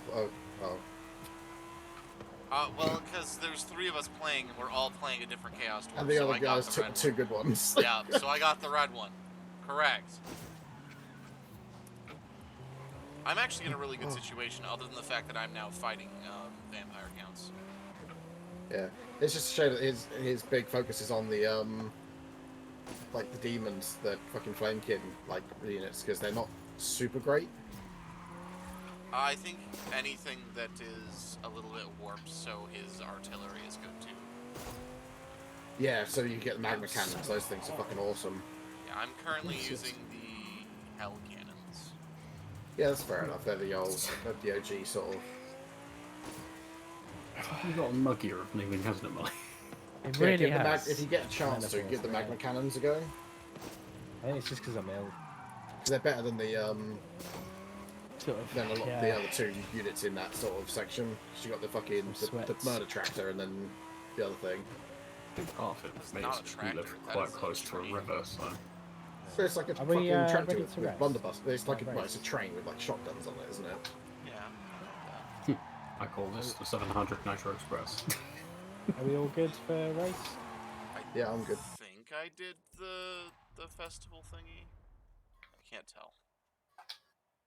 Well, because there's 3 of us playing, and we're all playing a different Chaos Dwarf. And the so other I got guys the took red 2 one. good ones. Yeah, so I got the red one. Correct. I'm actually in a really good situation, other than the fact that I'm now fighting vampire counts. Yeah, it's just a shame that his big focus is on the like the demons, the fucking Flamekin like units, because they're not super great. I think anything that is a little bit warped, so his artillery is good too. Yeah, so you get the magma cannons; those things are fucking awesome. Yeah, I'm currently Yes, yes. using the hell cannons. Yeah, that's fair enough. They're the OG sort of. You've got a muggier of naming, hasn't it, Molly? It Yeah, really give the has. if you get a chance to, Metaphors, give the yeah. magma cannons a go. I think it's just because I'm ill. Because they're better than the Sort of. Then a lot yeah. of the other two units in that sort of section. You got the fucking the Sweats. murder tractor and then the other thing. I think half it It's was not a we tractor, live that quite is a close to a train. river, so So it's like a Are we, fucking tractor ready with to rest? blunderbuss. It's like Like well, it's a race? train with like shotguns on it, isn't it? Yeah. I call this the 700 Nitro Express. Are we all good for race? Yeah, I'm good. I think I did the festival thingy. I can't tell.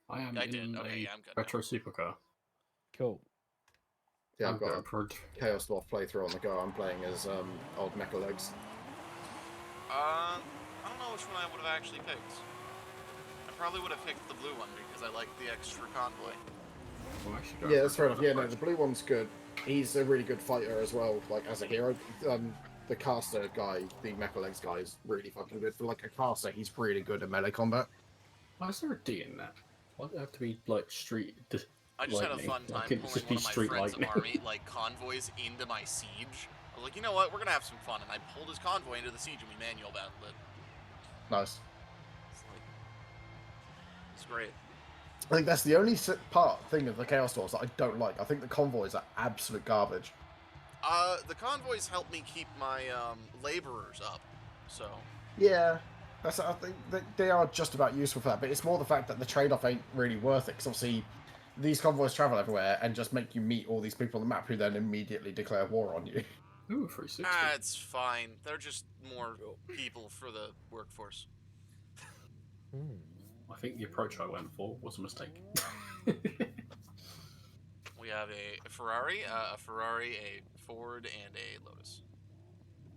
I am I in did. Okay, a yeah, I'm good now. retro supercar. Cool. Yeah, I'm I've got going a for Chaos Dwarf playthrough on the go. I'm playing as old Mecha Legs. I don't know which one I would have actually picked. I probably would have picked the blue one because I like the extra convoy. Well, actually going Yeah, for that's fair a enough. Yeah, no, approach. the blue one's good. He's a really good fighter as well, like as a hero. The caster guy, the Mecha Legs guy, is really fucking good. For like a caster, he's really good at melee combat. Why is there a D in that? Why does it have to be like street? I just had a lightning? fun Why time couldn't it pulling just one be of my street friends' lightning? army, like, convoys into my siege. I was like, you know what, we're gonna have some fun, and I pulled his convoy into the siege and we manual battled it. Nice. It's like, it's great. I think that's the only thing of the Chaos Dwarfs that I don't like. I think the convoys are absolute garbage. The convoys help me keep my, laborers up, so... Yeah, I think they are just about useful for that, but it's more the fact that the trade-off ain't really worth it, because obviously these convoys travel everywhere and just make you meet all these people on the map who then immediately declare war on you. Ooh, 360. It's fine. They're just more people for the workforce. I think the approach I went for was a mistake. We have a Ferrari, a Ford, and a Lotus.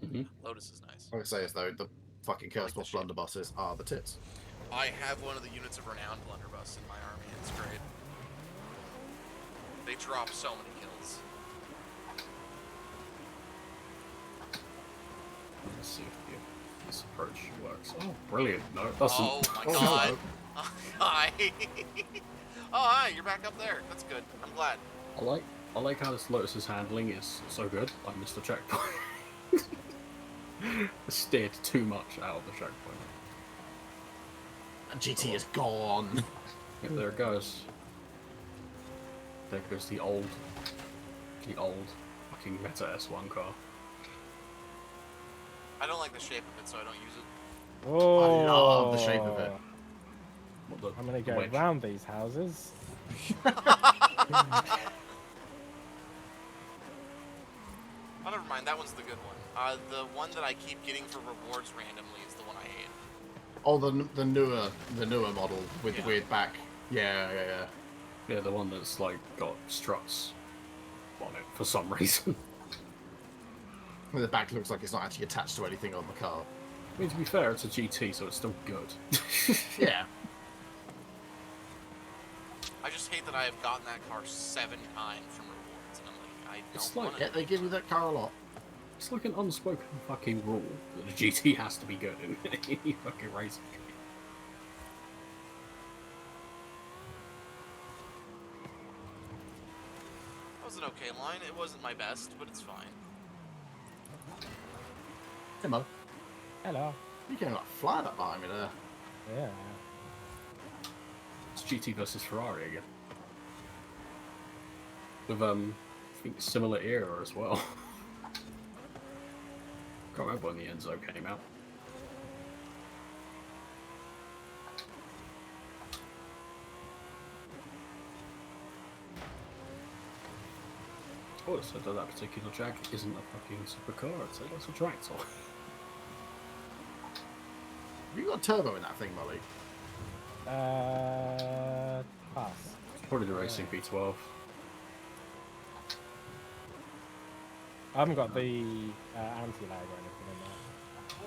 Mhm. Lotus is nice. I would say as though the fucking Chaos like the Dwarf shape. blunderbusses are the tits. I have one of the units of renowned blunderbuss in my army. It's great. They drop so many kills. Let's see if this approach works. Oh, brilliant. No, it doesn't. Oh my Oh, god. no. Hi. Oh, hi, you're back up there. That's good. I'm glad. I like how this Lotus's handling is so good. I missed the checkpoint. I steered too much out of the checkpoint. And GT is gone. Yep, there it goes. There goes the old fucking Meta S1 car. I don't like the shape of it, so I don't use it. Oh, I love the shape of it. What the I'm gonna go wedge? round these houses. Oh, never mind. That one's the good one. The one that I keep getting for rewards randomly is the one I hate. Oh, the newer model with the Yeah. weird back. Yeah. Yeah, the one that's like got struts on it for some reason. The back looks like it's not actually attached to anything on the car. I mean, to be fair, it's a GT, so it's still good. Yeah. I just hate that I have gotten that car 7 times from rewards, and I'm like, I It's don't like- want Yeah, it. they give you that car a lot. It's like an unspoken fucking rule that a GT has to be good in any fucking racing game. That was an okay line. It wasn't my best, but it's fine. Hey, Mo. Hello. You came like flying up behind me there. Yeah. It's GT versus Ferrari again. With I think similar era as well. Can't remember when the Enzo came out. Oh, so that particular Jag isn't a fucking supercar, it's a tractor. Have you got a turbo in that thing, Molly? Pass. It's probably the Racing V12. I haven't got the anti-lag or anything in there.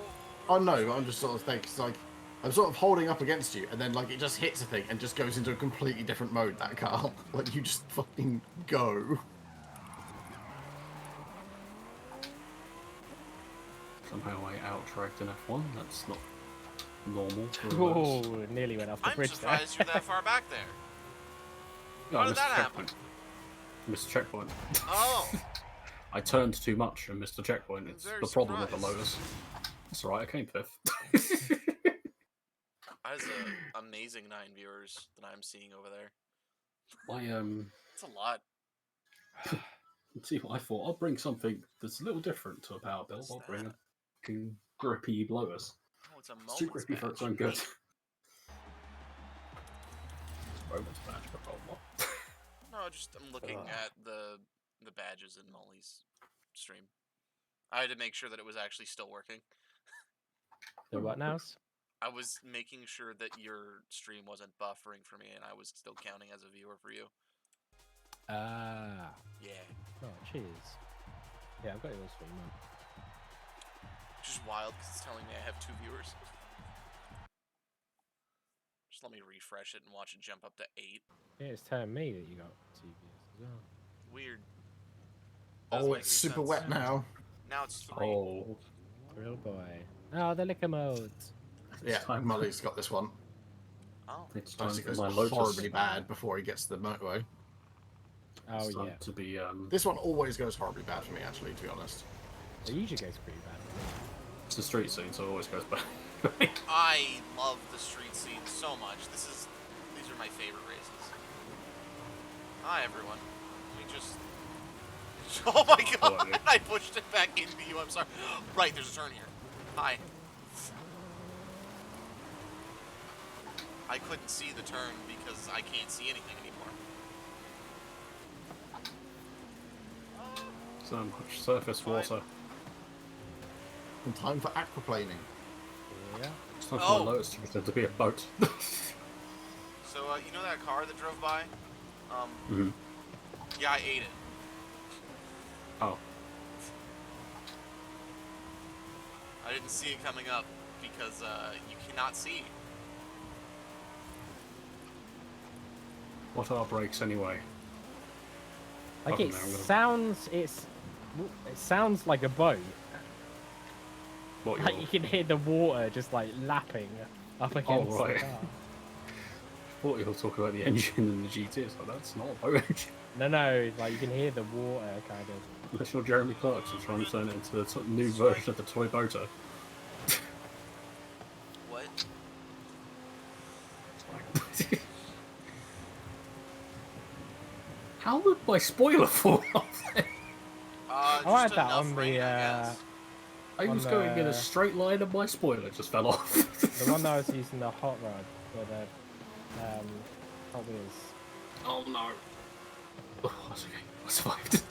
Oh no, but I'm just sort of thinking, it's like, I'm sort of holding up against you, and then like it just hits a thing and just goes into a completely different mode, that car. Like you just fucking go. Somehow I out-tracked an F1, that's not normal. for a Lotus. Oh, nearly went off the I'm bridge there. surprised you're that far back there. No, How I did missed that the happen? checkpoint. Missed the checkpoint. Oh, I turned too much and missed the checkpoint. It's very the problem with the surprised. Lotus. That's alright, I came fifth. that is a amazing 9 viewers that I'm seeing over there. It's a lot. See what I thought? I'll bring something that's a little different to a power build. What's I'll bring a that? fucking grippy Lotus. Oh, it's a It's too moments grippy for its badge. own good. Moments badge, but oh, what? No, I'm looking at the badges in Molly's stream. I had to make sure that it was actually still working. The what nows? I was making sure that your stream wasn't buffering for me, and I was still counting as a viewer for you. Ah. Yeah. Oh, cheers. Yeah, I've got yours for you, man. Which is wild because it's telling me I have 2 viewers. Just let me refresh it and watch it jump up to 8. Yeah, it's telling me that you got 2 views as well. Weird. Doesn't Oh, make it's any super sense. wet now. Now it's 3. Oh, Real boy. Oh, the liquor modes. Yeah, time. Molly's got this one. Oh. It's time It for goes my Lotus. horribly bad before he gets to the motorway. Oh, It's time yeah. to be This one always goes horribly bad for me, actually, to be honest. It usually goes pretty bad. It's the street scene, so it always goes bad. I love the street scene so much. These are my favorite races. Hi, everyone. Let me just... Oh my god! Boy. I pushed it back into you. I'm sorry. Right, there's a turn here. Hi. I couldn't see the turn because I can't see anything anymore. So much surface Fine. water. And time for aquaplaning. Yeah. It's time for Oh. my Lotus to pretend to be a boat. So, you know that car that drove by? Mhm. Yeah, I ate it. Oh, I didn't see it coming up because, you cannot see. what are brakes anyway? Like Oh, it no, I'm gonna- sounds like a boat. What Like you're... you can hear the water just like lapping up against right. the car. What you're talking about the engine and the GT? It's like, that's not a boat engine. No, like you can hear the water kind of. Unless you're Jeremy Clarkson trying to turn it into the new version of the toy boater. What? How did my spoiler fall off? Just I had that enough on rain, the, I guess. I On was going in the- a straight line and my spoiler just fell off. The one that I was using the hot rod for the Hot Wheels. Oh no. Oh, that's okay. I survived.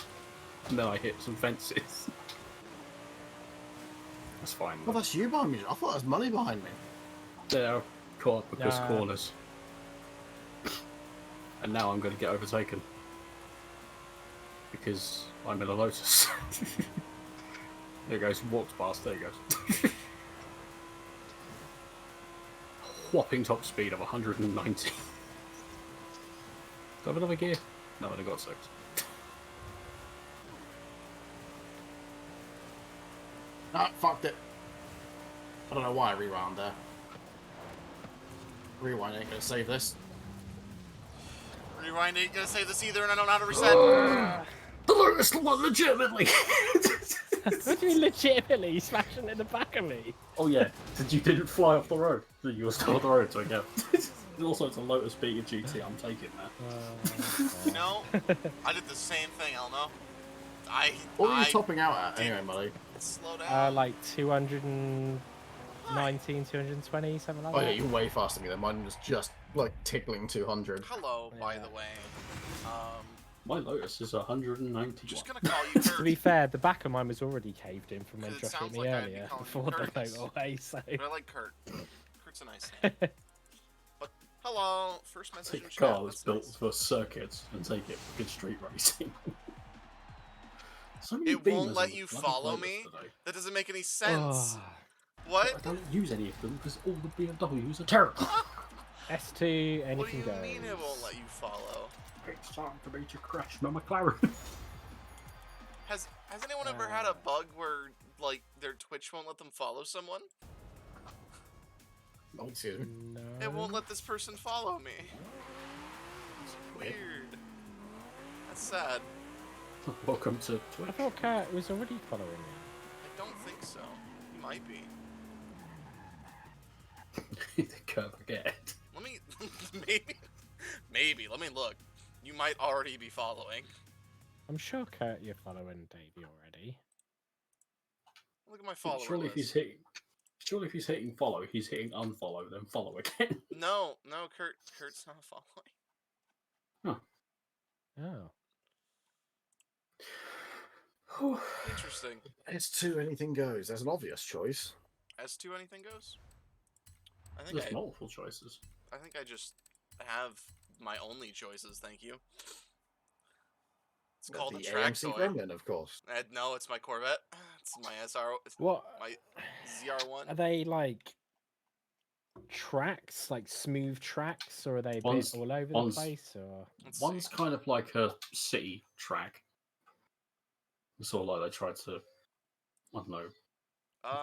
And then I hit some fences. That's fine. Oh, that's you behind me. I thought there was money behind me. They're caught up with this Yeah. corners. And now I'm going to get overtaken. Because I'm in a Lotus. There he goes, walks past, there he goes. Whopping top speed of 190. Do I have another gear? No, I only got 6. Ah, fucked it. I don't know why I rewound there. Rewind ain't gonna save this. Rewind ain't gonna say this either, and I don't know how to reset. The Lotus one, legitimately! What do you mean legitimately smashing in the back of me? Oh yeah, you didn't fly off the road. You were still on the road, so I get. Also, it's a Lotus being a GT. I'm taking that. You know, I did the same thing, Elmo. What were you I topping out at anyway, Molly? slow down. Like 219, 220, something like Oh that. yeah, you're way faster than me. Then mine was just like tickling 200. Hello, by Yeah. the way. My Lotus is 191. Just gonna call you To be Kurt. fair, the back of mine was already caved in from when Because it Josh hit sounds me like I'd be earlier calling you before the Curtis. motorway, so... But I like Kurt. Kurt's a nice name. But hello, first message in Take a chat. car that's That's built nice. for circuits and take it for good street racing. So many It beamers won't on let the you bloody follow playlist me? today. That doesn't make any sense. Oh, I What? don't use any of them because all the BMWs are terrible. S2, What do anything you goes. mean it won't let you follow? It's time for me to crash my McLaren. Has anyone ever had a bug where like their Twitch won't let them follow someone? Oh, excuse me. No. It won't let this person follow me. Weird. That's sad. Welcome to I Twitch. thought Kurt was already following me. I don't think so. He might be. The curve again. Let me maybe let me look. You might already be following. I'm sure, Kurt, you're following Davey already. Look at my follower Surely if list. if he's hitting follow, he's hitting unfollow, then follow again. No, Kurt's not following. Oh. Interesting. S2 anything goes. There's an obvious choice. S2 anything goes? There's multiple choices. I think I just have my only choices, thank you. It's called the a track AMC toy. Gremlin, of course. No, it's my Corvette. It's my SR. What? My ZR1. Are they like tracks, like smooth tracks, or are they a One's- bit all over the one's- place? Or One's kind of like a city track. It's sort of like they tried to, I don't know,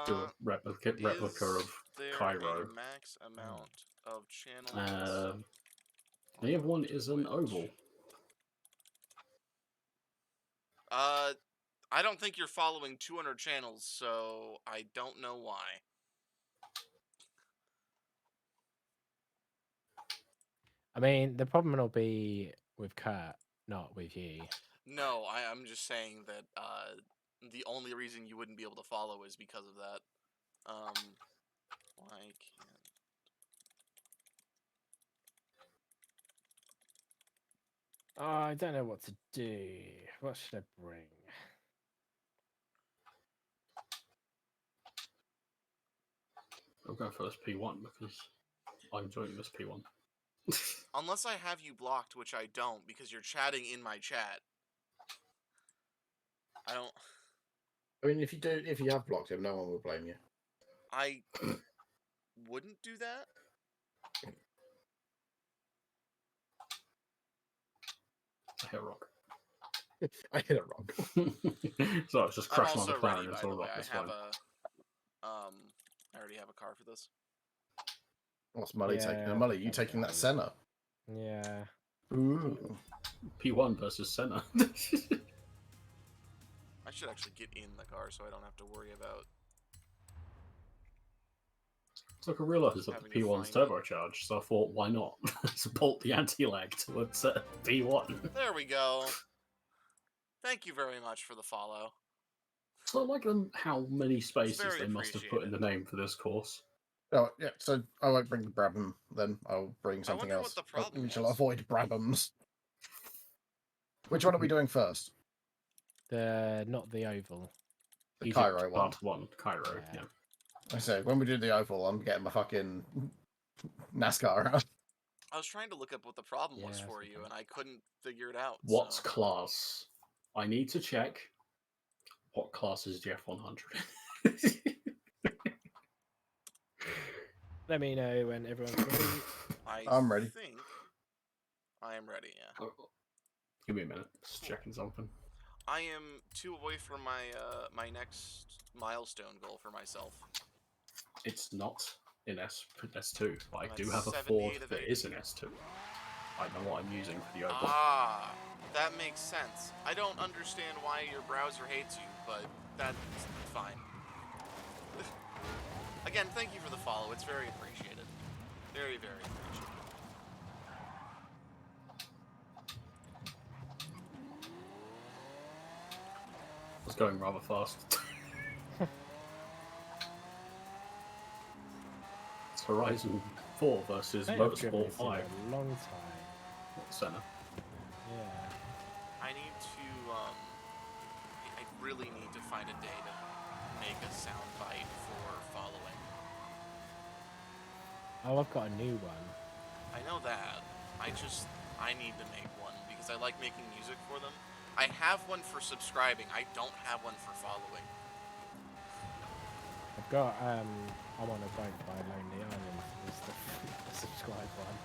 do a replica of there Cairo. a max amount of channels? The other one is an oval. I don't think you're following 200 channels, so I don't know why. I mean, the problem will be with Kurt, not with you. No, I'm just saying that the only reason you wouldn't be able to follow is because of that. Why can't... Oh, I don't know what to do. What should I bring? I'm going for this P1 because I'm enjoying this P1. Unless I have you blocked, which I don't, because you're chatting in my chat. I don't... I mean, if you have blocked him, no one will blame you. I wouldn't do that. I hit a rock. I hit it wrong. So it's just I'm crashing on also the ready, McLaren by into the a way. rock. That's I have fine. I already have a car for this. What's Mully taking? Yeah, Mully, you okay. taking that Senna? Yeah. Ooh. P1 versus Senna. I should actually get in the car so I don't have to worry about... So I realised that Having the to P1's find it. turbocharged, so I thought, why not? Support the anti-lag towards P1. There we go. Thank you very much for the follow. So I like how many spaces very they must have put in the appreciated. name for this course. Oh yeah, so I won't bring Brabham then. I'll bring something wonder what else. the problem We shall was. avoid Brabhams. Which one are we doing first? Not the oval. The Egypt Cairo one. Part 1, Cairo, Yeah. yeah. I say when we do the oval, I'm getting my fucking NASCAR out. I was trying to look up what the problem was Yeah, for that's you, okay. and I couldn't figure it out. What so. class? I need to check what class is the F100. Let me know when everyone's ready. I'm ready. think I am ready, yeah. Give me a minute, just checking something. I am 2 away from my my next milestone goal for myself. It's not in S2, but I I'm at do have a 78 Ford of that 80. is in S2. I know what I'm using for the oval. Ah, that makes sense. I don't understand why your browser hates you, but that's fine. Again, thank you for the follow. It's very appreciated. Very, very appreciated. It's going rather fast. It's Horizon 4 versus They have driven Motorsport this in 5. a long time. Senna. Yeah. I need to, I really need to find a day to make a soundbite for following. Oh, I've got a new one. I know that. I need to make one because I like making music for them. I have one for subscribing. I don't have one for following. I've got I'm on a boat by Lonely Island. Is the subscribe one.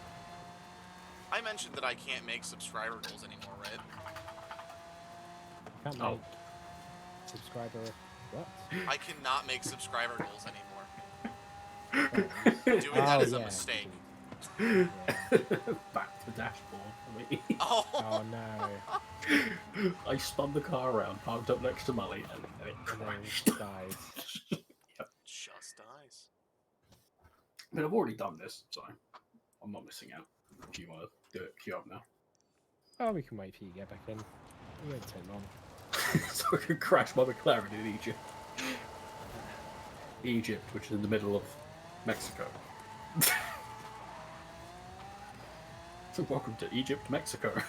I mentioned that I can't make subscriber goals anymore, right? Can't Oh. make subscriber what? I cannot make subscriber goals anymore. Friends. Doing that is a yeah, mistake. Yeah. Back to dashboard for me. Oh, Oh no. I spun the car around, parked up next to Mully, and it And crashed. then dies. just dies. I mean, I've already done this, so I'm not missing out. If you want to do it, queue up now. Oh, we can wait for you to get back in. It won't take long. So I can crash my McLaren in Egypt. Egypt, which is in the middle of Mexico. So welcome to Egypt, Mexico. Yeah,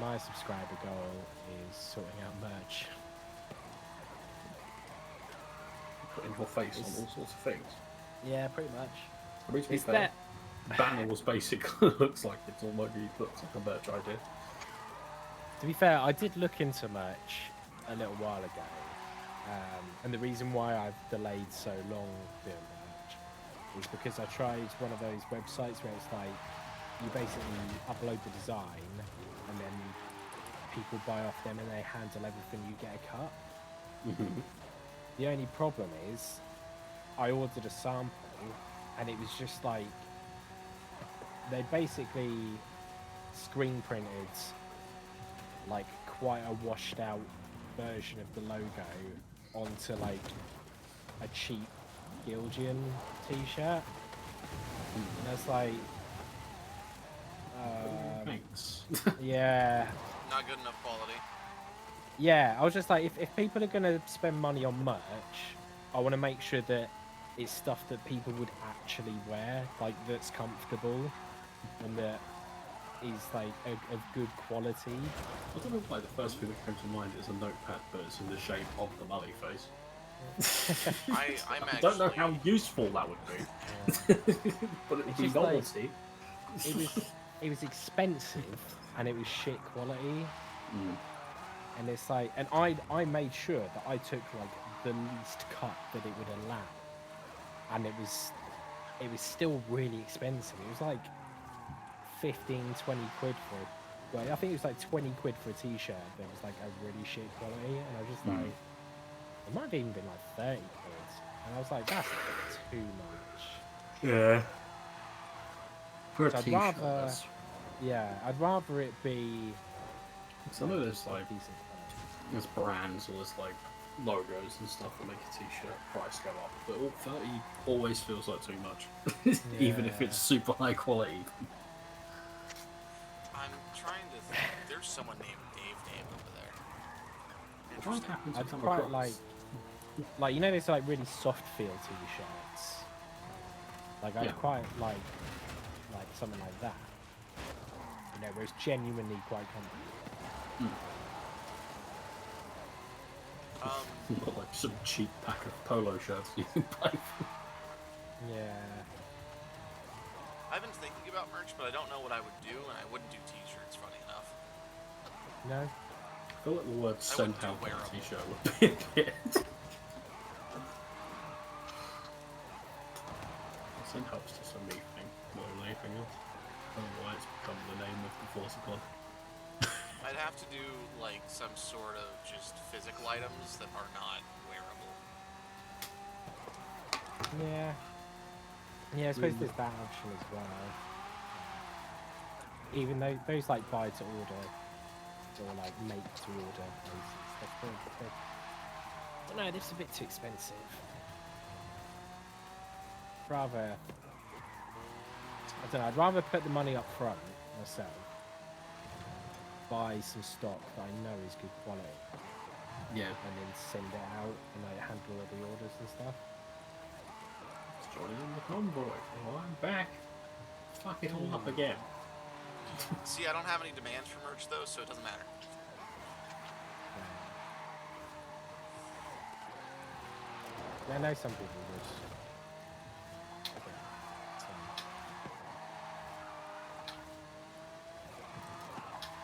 my subscriber goal is sorting out merch. Putting your face on all sorts of things. Yeah, pretty much. I mean, to be It's fair, that. the banner was basically looks like a merch idea. To be fair, I did look into merch a little while ago, and the reason why I've delayed so long doing the merch is because I tried one of those websites where it's like you basically upload the design and then people buy off them and they handle everything, you get a cut. The only problem is I ordered a sample and it was just like they basically screen printed like quite a washed out version of the logo onto like a cheap Gilgian t-shirt, and it's like Thanks. yeah, Not good enough quality. I was just like, if people are gonna spend money on merch, I want to make sure that it's stuff that people would actually wear, like that's comfortable and that is like of good quality. I don't know why the first thing that came to mind is a notepad, but it's in the shape of the Mully face. I'm I don't know actually- how useful that would be, but it would It's be just like- novelty. It was expensive and it was shit quality. And it's like, and I made sure that I took like the least cut that it would allow, and it was still really expensive. It was like 15-20 quid for it. Well, I think it was like 20 quid for a t-shirt that was like a really shit quality, and I was just like, it might have even been like 30 quid, and I was like, that's too much. Yeah. For a So I'd t-shirt, rather- that's- I'd rather it be some of there's like decent quality. there's brands or there's like logos and stuff that make a t-shirt price go up, but all 30 always feels like too much, even if Yeah. it's super high quality. I'm trying to think. There's someone named Dave over there. What Interesting. happens to I'd come quite across? like you know, there's like really soft feel t-shirts. Like I'd Yeah. quite like something like that. You know, where it's genuinely quite comfortable. Not like some cheap pack of polo shirts you can buy. Yeah. I've been thinking about merch, but I don't know what I would do, and I wouldn't do t-shirts, funny enough. No. I feel like the word I wouldn't sent do out on a wearable. t-shirt would be a bit. Sent out's just a me thing, more than anything else. I don't know why it's become the name of the Forza Club. I'd have to do like some sort of just physical items that are not wearable. Yeah. Yeah, I suppose there's that option as well. Even though those like buy to order or like make to order places, but no, this is a bit too expensive. Rather, I don't know, I'd rather put the money up front myself, buy some stock that I know is good quality, Yeah. and then send it out and like handle all the orders and stuff. It's joining the convoy. Oh, I'm back. Fuck it all up again. See, I don't have any demands for merch though, so it doesn't matter. Yeah, I know some people would.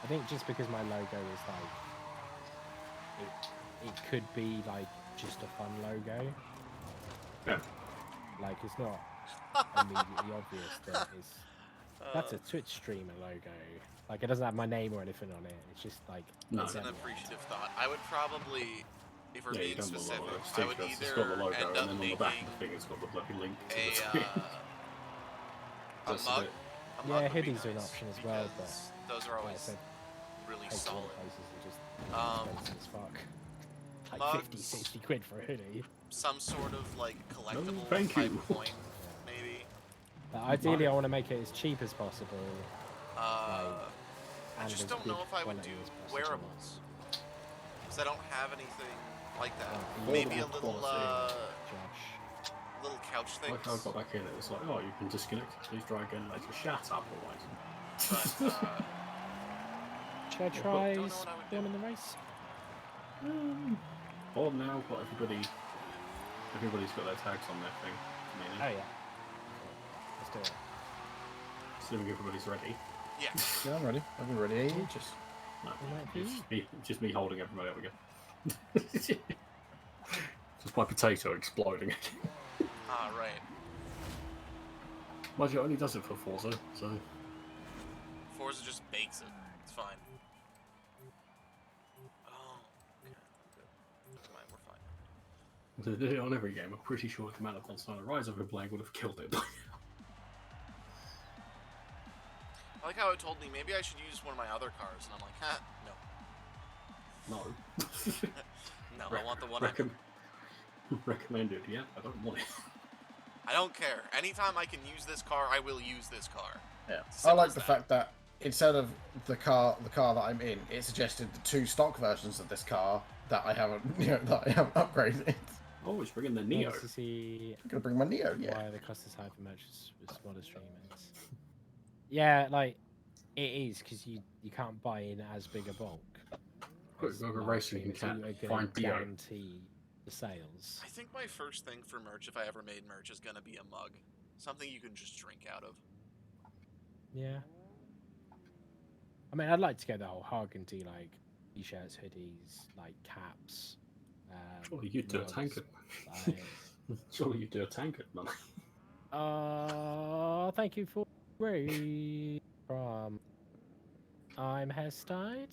I think just because my logo is like, it could be like just a fun logo. Yeah. Like it's not immediately obvious that it's that's a Twitch streamer logo. Like it doesn't have my name or anything on it. It's just like No. It's an appreciative thought. I would probably, if we're Yeah, you being don't want specific, logo. I would It's got the either logo, end and up then on the making back of the thing it's got the bloody link to the a thing. That's a mug. bit- A mug Yeah, would be hoodies are an nice, option as well, but because those are like I always said, really most other solid. places are just expensive as fuck. Like Mugs. 50, 60 quid for a hoodie. Some sort of like collectible thank type you. coin, maybe. But ideally, I want to make it as cheap as possible. I and just as don't know good if I would quality do as possible. wearables. Because I don't have anything like that. Well, Maybe a Affordable little, quality. Josh. little couch things. Like I got back in, it was like, oh, you can disconnect it. Please try again later. Shut up, alright. But, Should I try don't know what I would do. spawn in the race? Well, now got everybody's got their tags on their thing. Oh yeah. Let's do it. Assuming everybody's ready. yeah. Yeah, I'm ready. I've been ready ages. No, might be. just me holding everybody up again. Just my potato exploding. Ah, right. Mind you, it only does it for Forza, so... Forza just bakes it. It's fine. Oh, okay. Good. Never mind, we're fine. If they did it on every game, I'm pretty sure the amount of Monster Hunter Rise I've been playing would have killed it. I like how it told me maybe I should use one of my other cars, and I'm like, huh, no. No. No, I want the one I Recommended, yeah, I don't want it. I don't care. Anytime I can use this car, I will use this car. Yeah, I Simple like as the that. fact that instead of the car that I'm in, it suggested the 2 stock versions of this car that I haven't, that I haven't upgraded. Oh, it's bringing the Neo. Nice to see I'm gonna bring my Neo, yeah. why the cost is high for merchants with smaller streamers. Yeah, like it is because you can't buy in as big a bulk. Quick, as go over large racing, you streamers, can't so you're gonna find Neo. guarantee the sales. I think my first thing for merch, if I ever made merch, is gonna be a mug. Something you can just drink out of. Yeah. I mean, I'd like to go the whole hog and do like t-shirts, hoodies, like caps. Surely you'd do a mugs, tankard. like- Surely you'd do a tankard, man. Thank you for raid from I'm Hestide.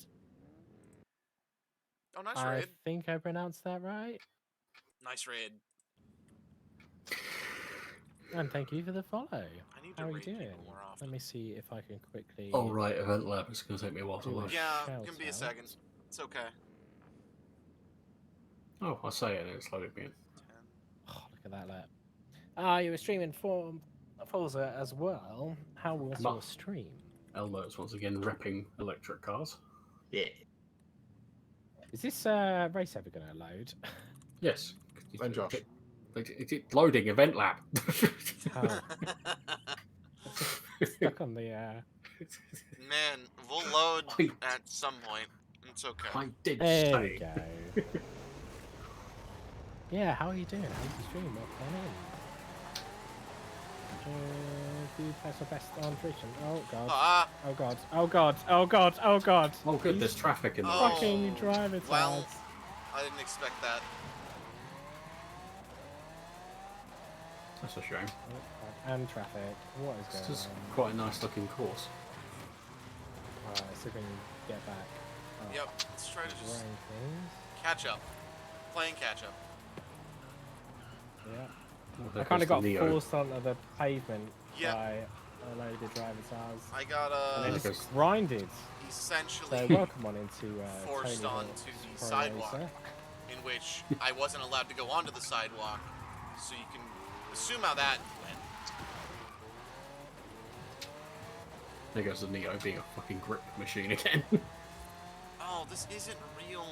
Oh, nice I raid. think I pronounced that right. Nice raid. And thank you for the follow. I need to How are you raid doing? people more often. Let me see if I can quickly. Oh, right, Event Lab. It's going to take me a while to Do load. it. Yeah, Shout give me a out. second. It's okay. Oh, I say it and it's loaded me in. 10. Oh, look at that lap. You were streaming for Forza as well. How was No. your stream? Elmo's once again repping electric cars. Yeah. Is this race ever going to load? Yes. And Josh. It's loading Event Lab. Oh, stuck on the. Man, we'll load I- at some point. It's okay. I did There we say. go. Yeah, how are you doing? How's the stream? What's going on? Do you pass your best on Twitch? Oh god. Ah, Oh god. Oh god. Oh god. Oh god. Oh, good, You there's traffic in the Oh. race. fucking driver well, tags. I didn't expect that. That's a shame. Oh, God. And traffic. What is It's going just on? quite a nice looking course. Alright, so can you get back? Oh, Yep, let's try to just rank things. catch up. Playing catch up. Yeah. Oh, I there kind goes of got the Neo. forced onto the pavement Yeah. by a load of drivers' hours. I got And they there just goes- grinded. essentially So welcome on into forced Tony onto Hawk's the Pro sidewalk, Racer. in which I wasn't allowed to go onto the sidewalk, so you can assume how that went. There goes the Neo being a fucking grip machine again. Oh, this isn't real.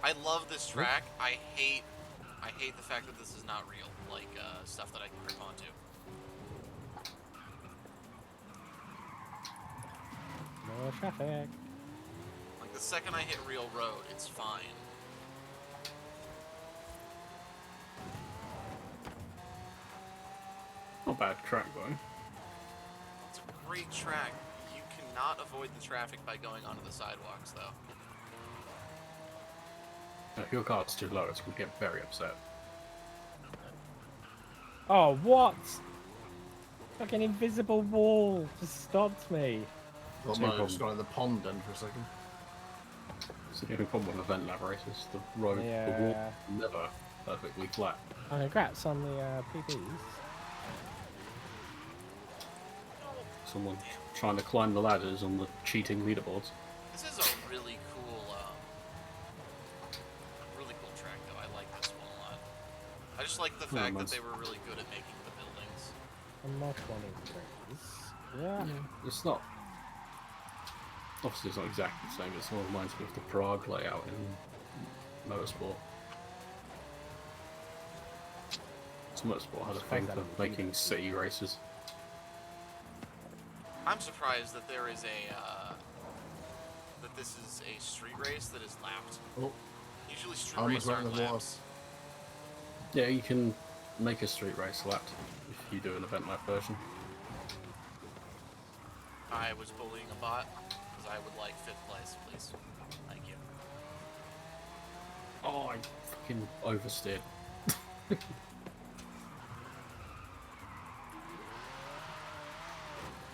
I love this track. I hate the fact that this is not real, like stuff that I can grip onto. More traffic. Like the second I hit real road, it's fine. Not bad track though. It's a great track. You cannot avoid the traffic by going onto the sidewalks, though. If your car's too low, it's going to get very upset. Oh, what? Fucking invisible wall just stopped me. Well, No mine just problem. got in the pond then for a second. It's the only problem with event lab races. The road, the Yeah. wall, never perfectly flat. Oh, congrats on the PBs. Someone trying to climb the ladders on the cheating leaderboards. This is a really cool track, though. I like this one a lot. I just like the fact that nice. they were really good at making the buildings. A mod 1 Yeah, it's not. Obviously, it's not exactly the same. It sort of reminds me of the Prague layout in Motorsport. So Motorsport had a thing for making city races. I'm surprised that there is that this is a street race that is lapped. Oh, Usually street almost races went in aren't the wall. laps. Yeah, you can make a street race lapped if you do an event lap version. I was bullying a bot because I would like 5th place, please. Thank you. Oh, I fucking oversteered.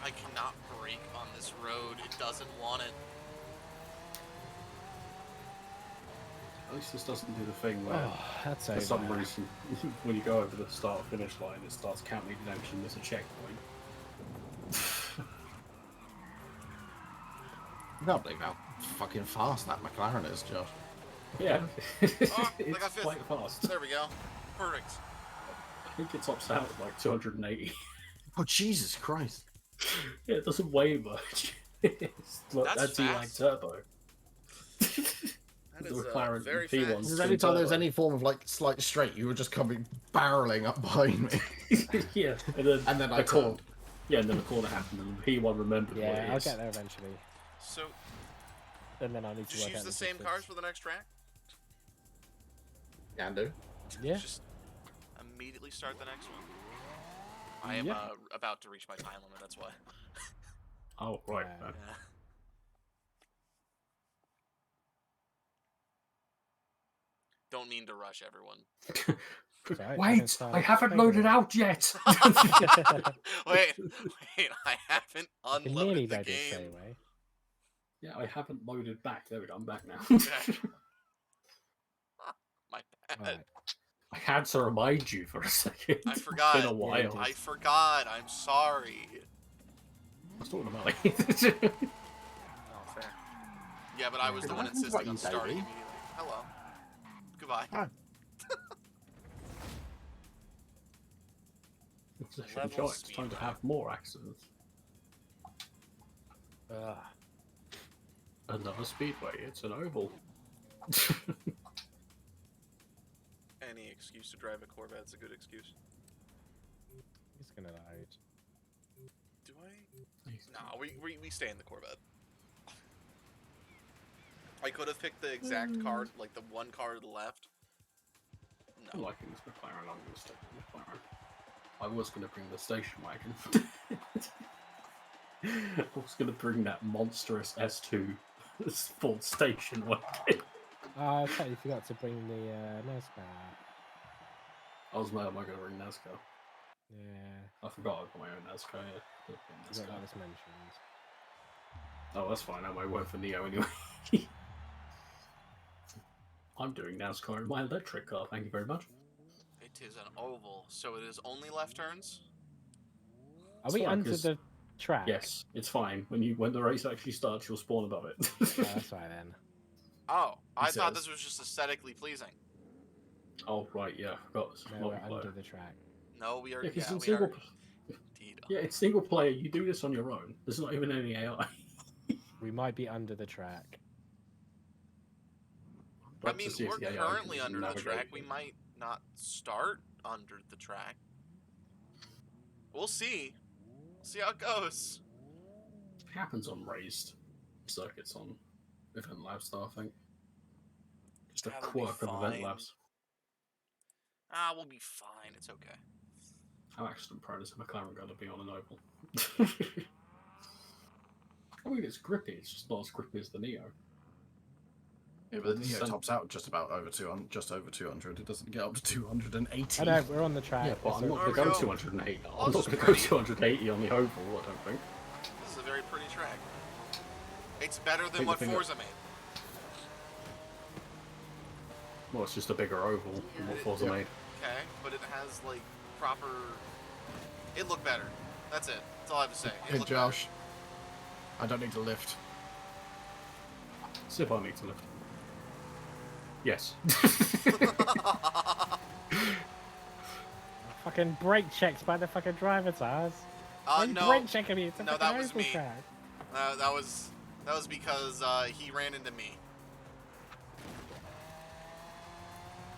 I cannot brake on this road. It doesn't want it. At least this doesn't do the thing where, Oh, that's for over. some reason, when you go over the start-finish line, it starts counting down and there's a checkpoint. I can't believe how fucking fast that McLaren is, Josh. Yeah, I it's got 5th. quite fast. There we go. Perfect. I think it tops out at like 280. Oh, Jesus Christ. Yeah, it doesn't weigh much. It's like That's anti-lag fast. turbo. That The is McLaren very P1's fast. Because any time there's any form of like slight straight, you were just coming barreling up behind me. Yeah, And then I corner- called. Yeah, and then the corner happened, and the P1 remembered what Yeah, it I'll is. get there eventually. So, And then I need to just work use out the same distance. cars for the next track? Can do. Yeah. Just immediately start the next one. I am Yeah. about to reach my time limit, that's why. Oh, right. Yeah. Yeah. Don't mean to rush everyone. Sorry, Wait, I haven't loaded out yet! wait, I haven't I can nearly unloaded the load it straight game. away. Yeah, I haven't loaded back. There we go, I'm back now. Okay. My bad. Alright. I had to remind you for a second. I It's forgot. been a while. I forgot. I'm sorry. I was talking about it. Oh, fair. Yeah, but I was the one What insisting on you say, starting Lee? immediately. Hello. Goodbye. Hi. It's a shitty Level choice. It's speed time to back. have more accidents. Ugh. Another speedway. It's an oval. Any excuse to drive a Corvette's a good excuse. He's gonna load. Do I? No, we stay in the Corvette. I could have picked the exact car, like the one car to the left. I'm No. liking this McLaren. I'm going to stick with McLaren. I was going to bring the station wagon. I was going to bring that monstrous S2 full station wagon. I totally forgot to bring the NASCAR. I was mad, am I going to bring NASCAR? Yeah, I forgot I got my own NASCAR, yeah. I forgot that was mentioned. Oh, that's fine. I might work for Neo anyway. I'm doing NASCAR in my electric car. Thank you very much. It is an oval, so it is only left turns. Are It's we fine, under 'cause- the track? Yes, it's fine. When the race actually starts, you'll spawn above it. Oh, that's right then. Oh, I He thought says. this was just aesthetically pleasing. Oh right, yeah, I forgot this is No, we're multiplayer. under the track. No, we are. Yeah, because Yeah, in we single, are. Indeed. yeah, it's single player. You do this on your own. There's not even any AI. We might be under the track. I Like to mean, see if we're the AI currently can under the navigate track. We it. might not start under the track. We'll see. See how it goes. It happens on raised circuits on Event Labs, though, I think. Just a That'll be quirk of Event fine. Labs. Ah, we'll be fine. It's okay. How accident prone is a McLaren going to be on an oval? I mean, it's grippy. It's just not as grippy as the Neo. Yeah, but the Neo Sen- tops out just about over 200, just over 200. It doesn't get up to 280. I know, we're on the track. Yeah, but I'm not There going we to go go. 280. Oh, I'm this not is going to go pretty. 280 on the oval, I don't think. This is a very pretty track. It's better than Take the what finger. Forza made. Well, it's just a bigger oval than what Forza Yeah. made. Okay, but it has like proper. It looked better. That's it. That's all I have to say. It Hey, looked Josh. I don't need to lift. See if I need to lift. Yes. Oh, fucking brake checks by the fucking driver, Taz. No, Brake checking me. It's a no, fucking that was oval me. track. That was because he ran into me.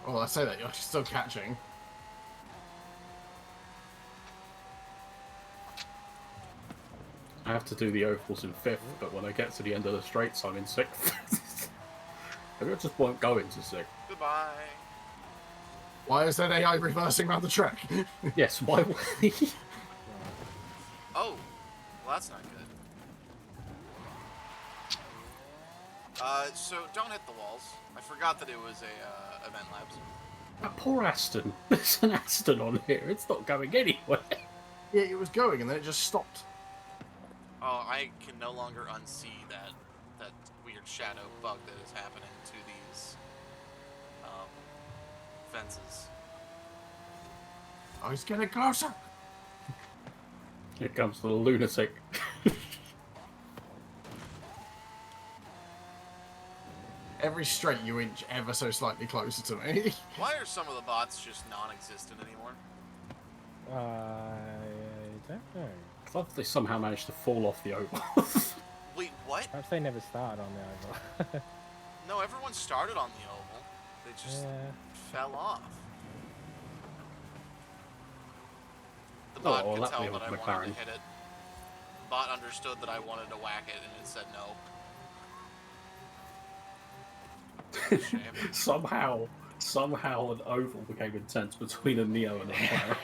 Oh, I say that you're still catching. I have to do the ovals in 5th, but when I get to the end of the straights, I'm in 6th. Maybe I just won't go into 6th. Goodbye. Why is that AI reversing around the track? Yes, why would he? Oh, well, that's not good. So don't hit the walls. I forgot that it was a event labs. That poor Aston. There's an Aston on here. It's not going anywhere. Yeah, it was going and then it just stopped. Oh, I can no longer unsee that weird shadow bug that is happening to these fences. Oh, he's getting closer. Here comes the lunatic. Every straight you inch ever so slightly closer to me. Why are some of the bots just non-existent anymore? I don't know. I thought they somehow managed to fall off the oval. Wait, what? Perhaps they never started on the oval. No, everyone started on the oval. They just fell off. The bot well, could that'd tell be that I with wanted McLaren. to hit it. The bot understood that I wanted to whack it, and it said no. Shame. somehow an oval became intense between a Neo and a McLaren.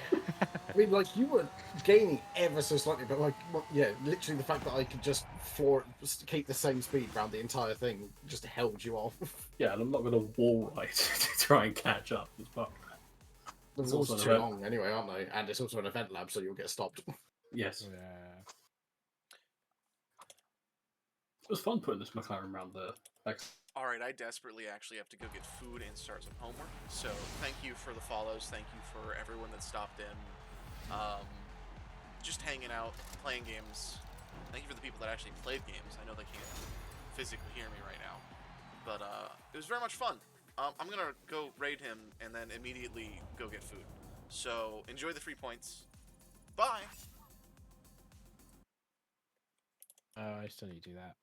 I mean, like, you were gaining ever so slightly, but, like, well, yeah, literally the fact that I could just keep the same speed around the entire thing just held you off. Yeah, and I'm not going to wall ride to try and catch up as well. The It's walls also are an too event. long anyway, aren't they? And it's also an event lab, so you'll get stopped. Yes. Yeah. It was fun putting this McLaren around the back. Alright, I desperately actually have to go get food and start some homework. So thank you for the follows. Thank you for everyone that stopped in. Just hanging out, playing games. Thank you for the people that actually played games. I know they can't physically hear me right now. But it was very much fun. I'm going to go raid him and then immediately go get food. So enjoy the free points. Bye! I still need to do that.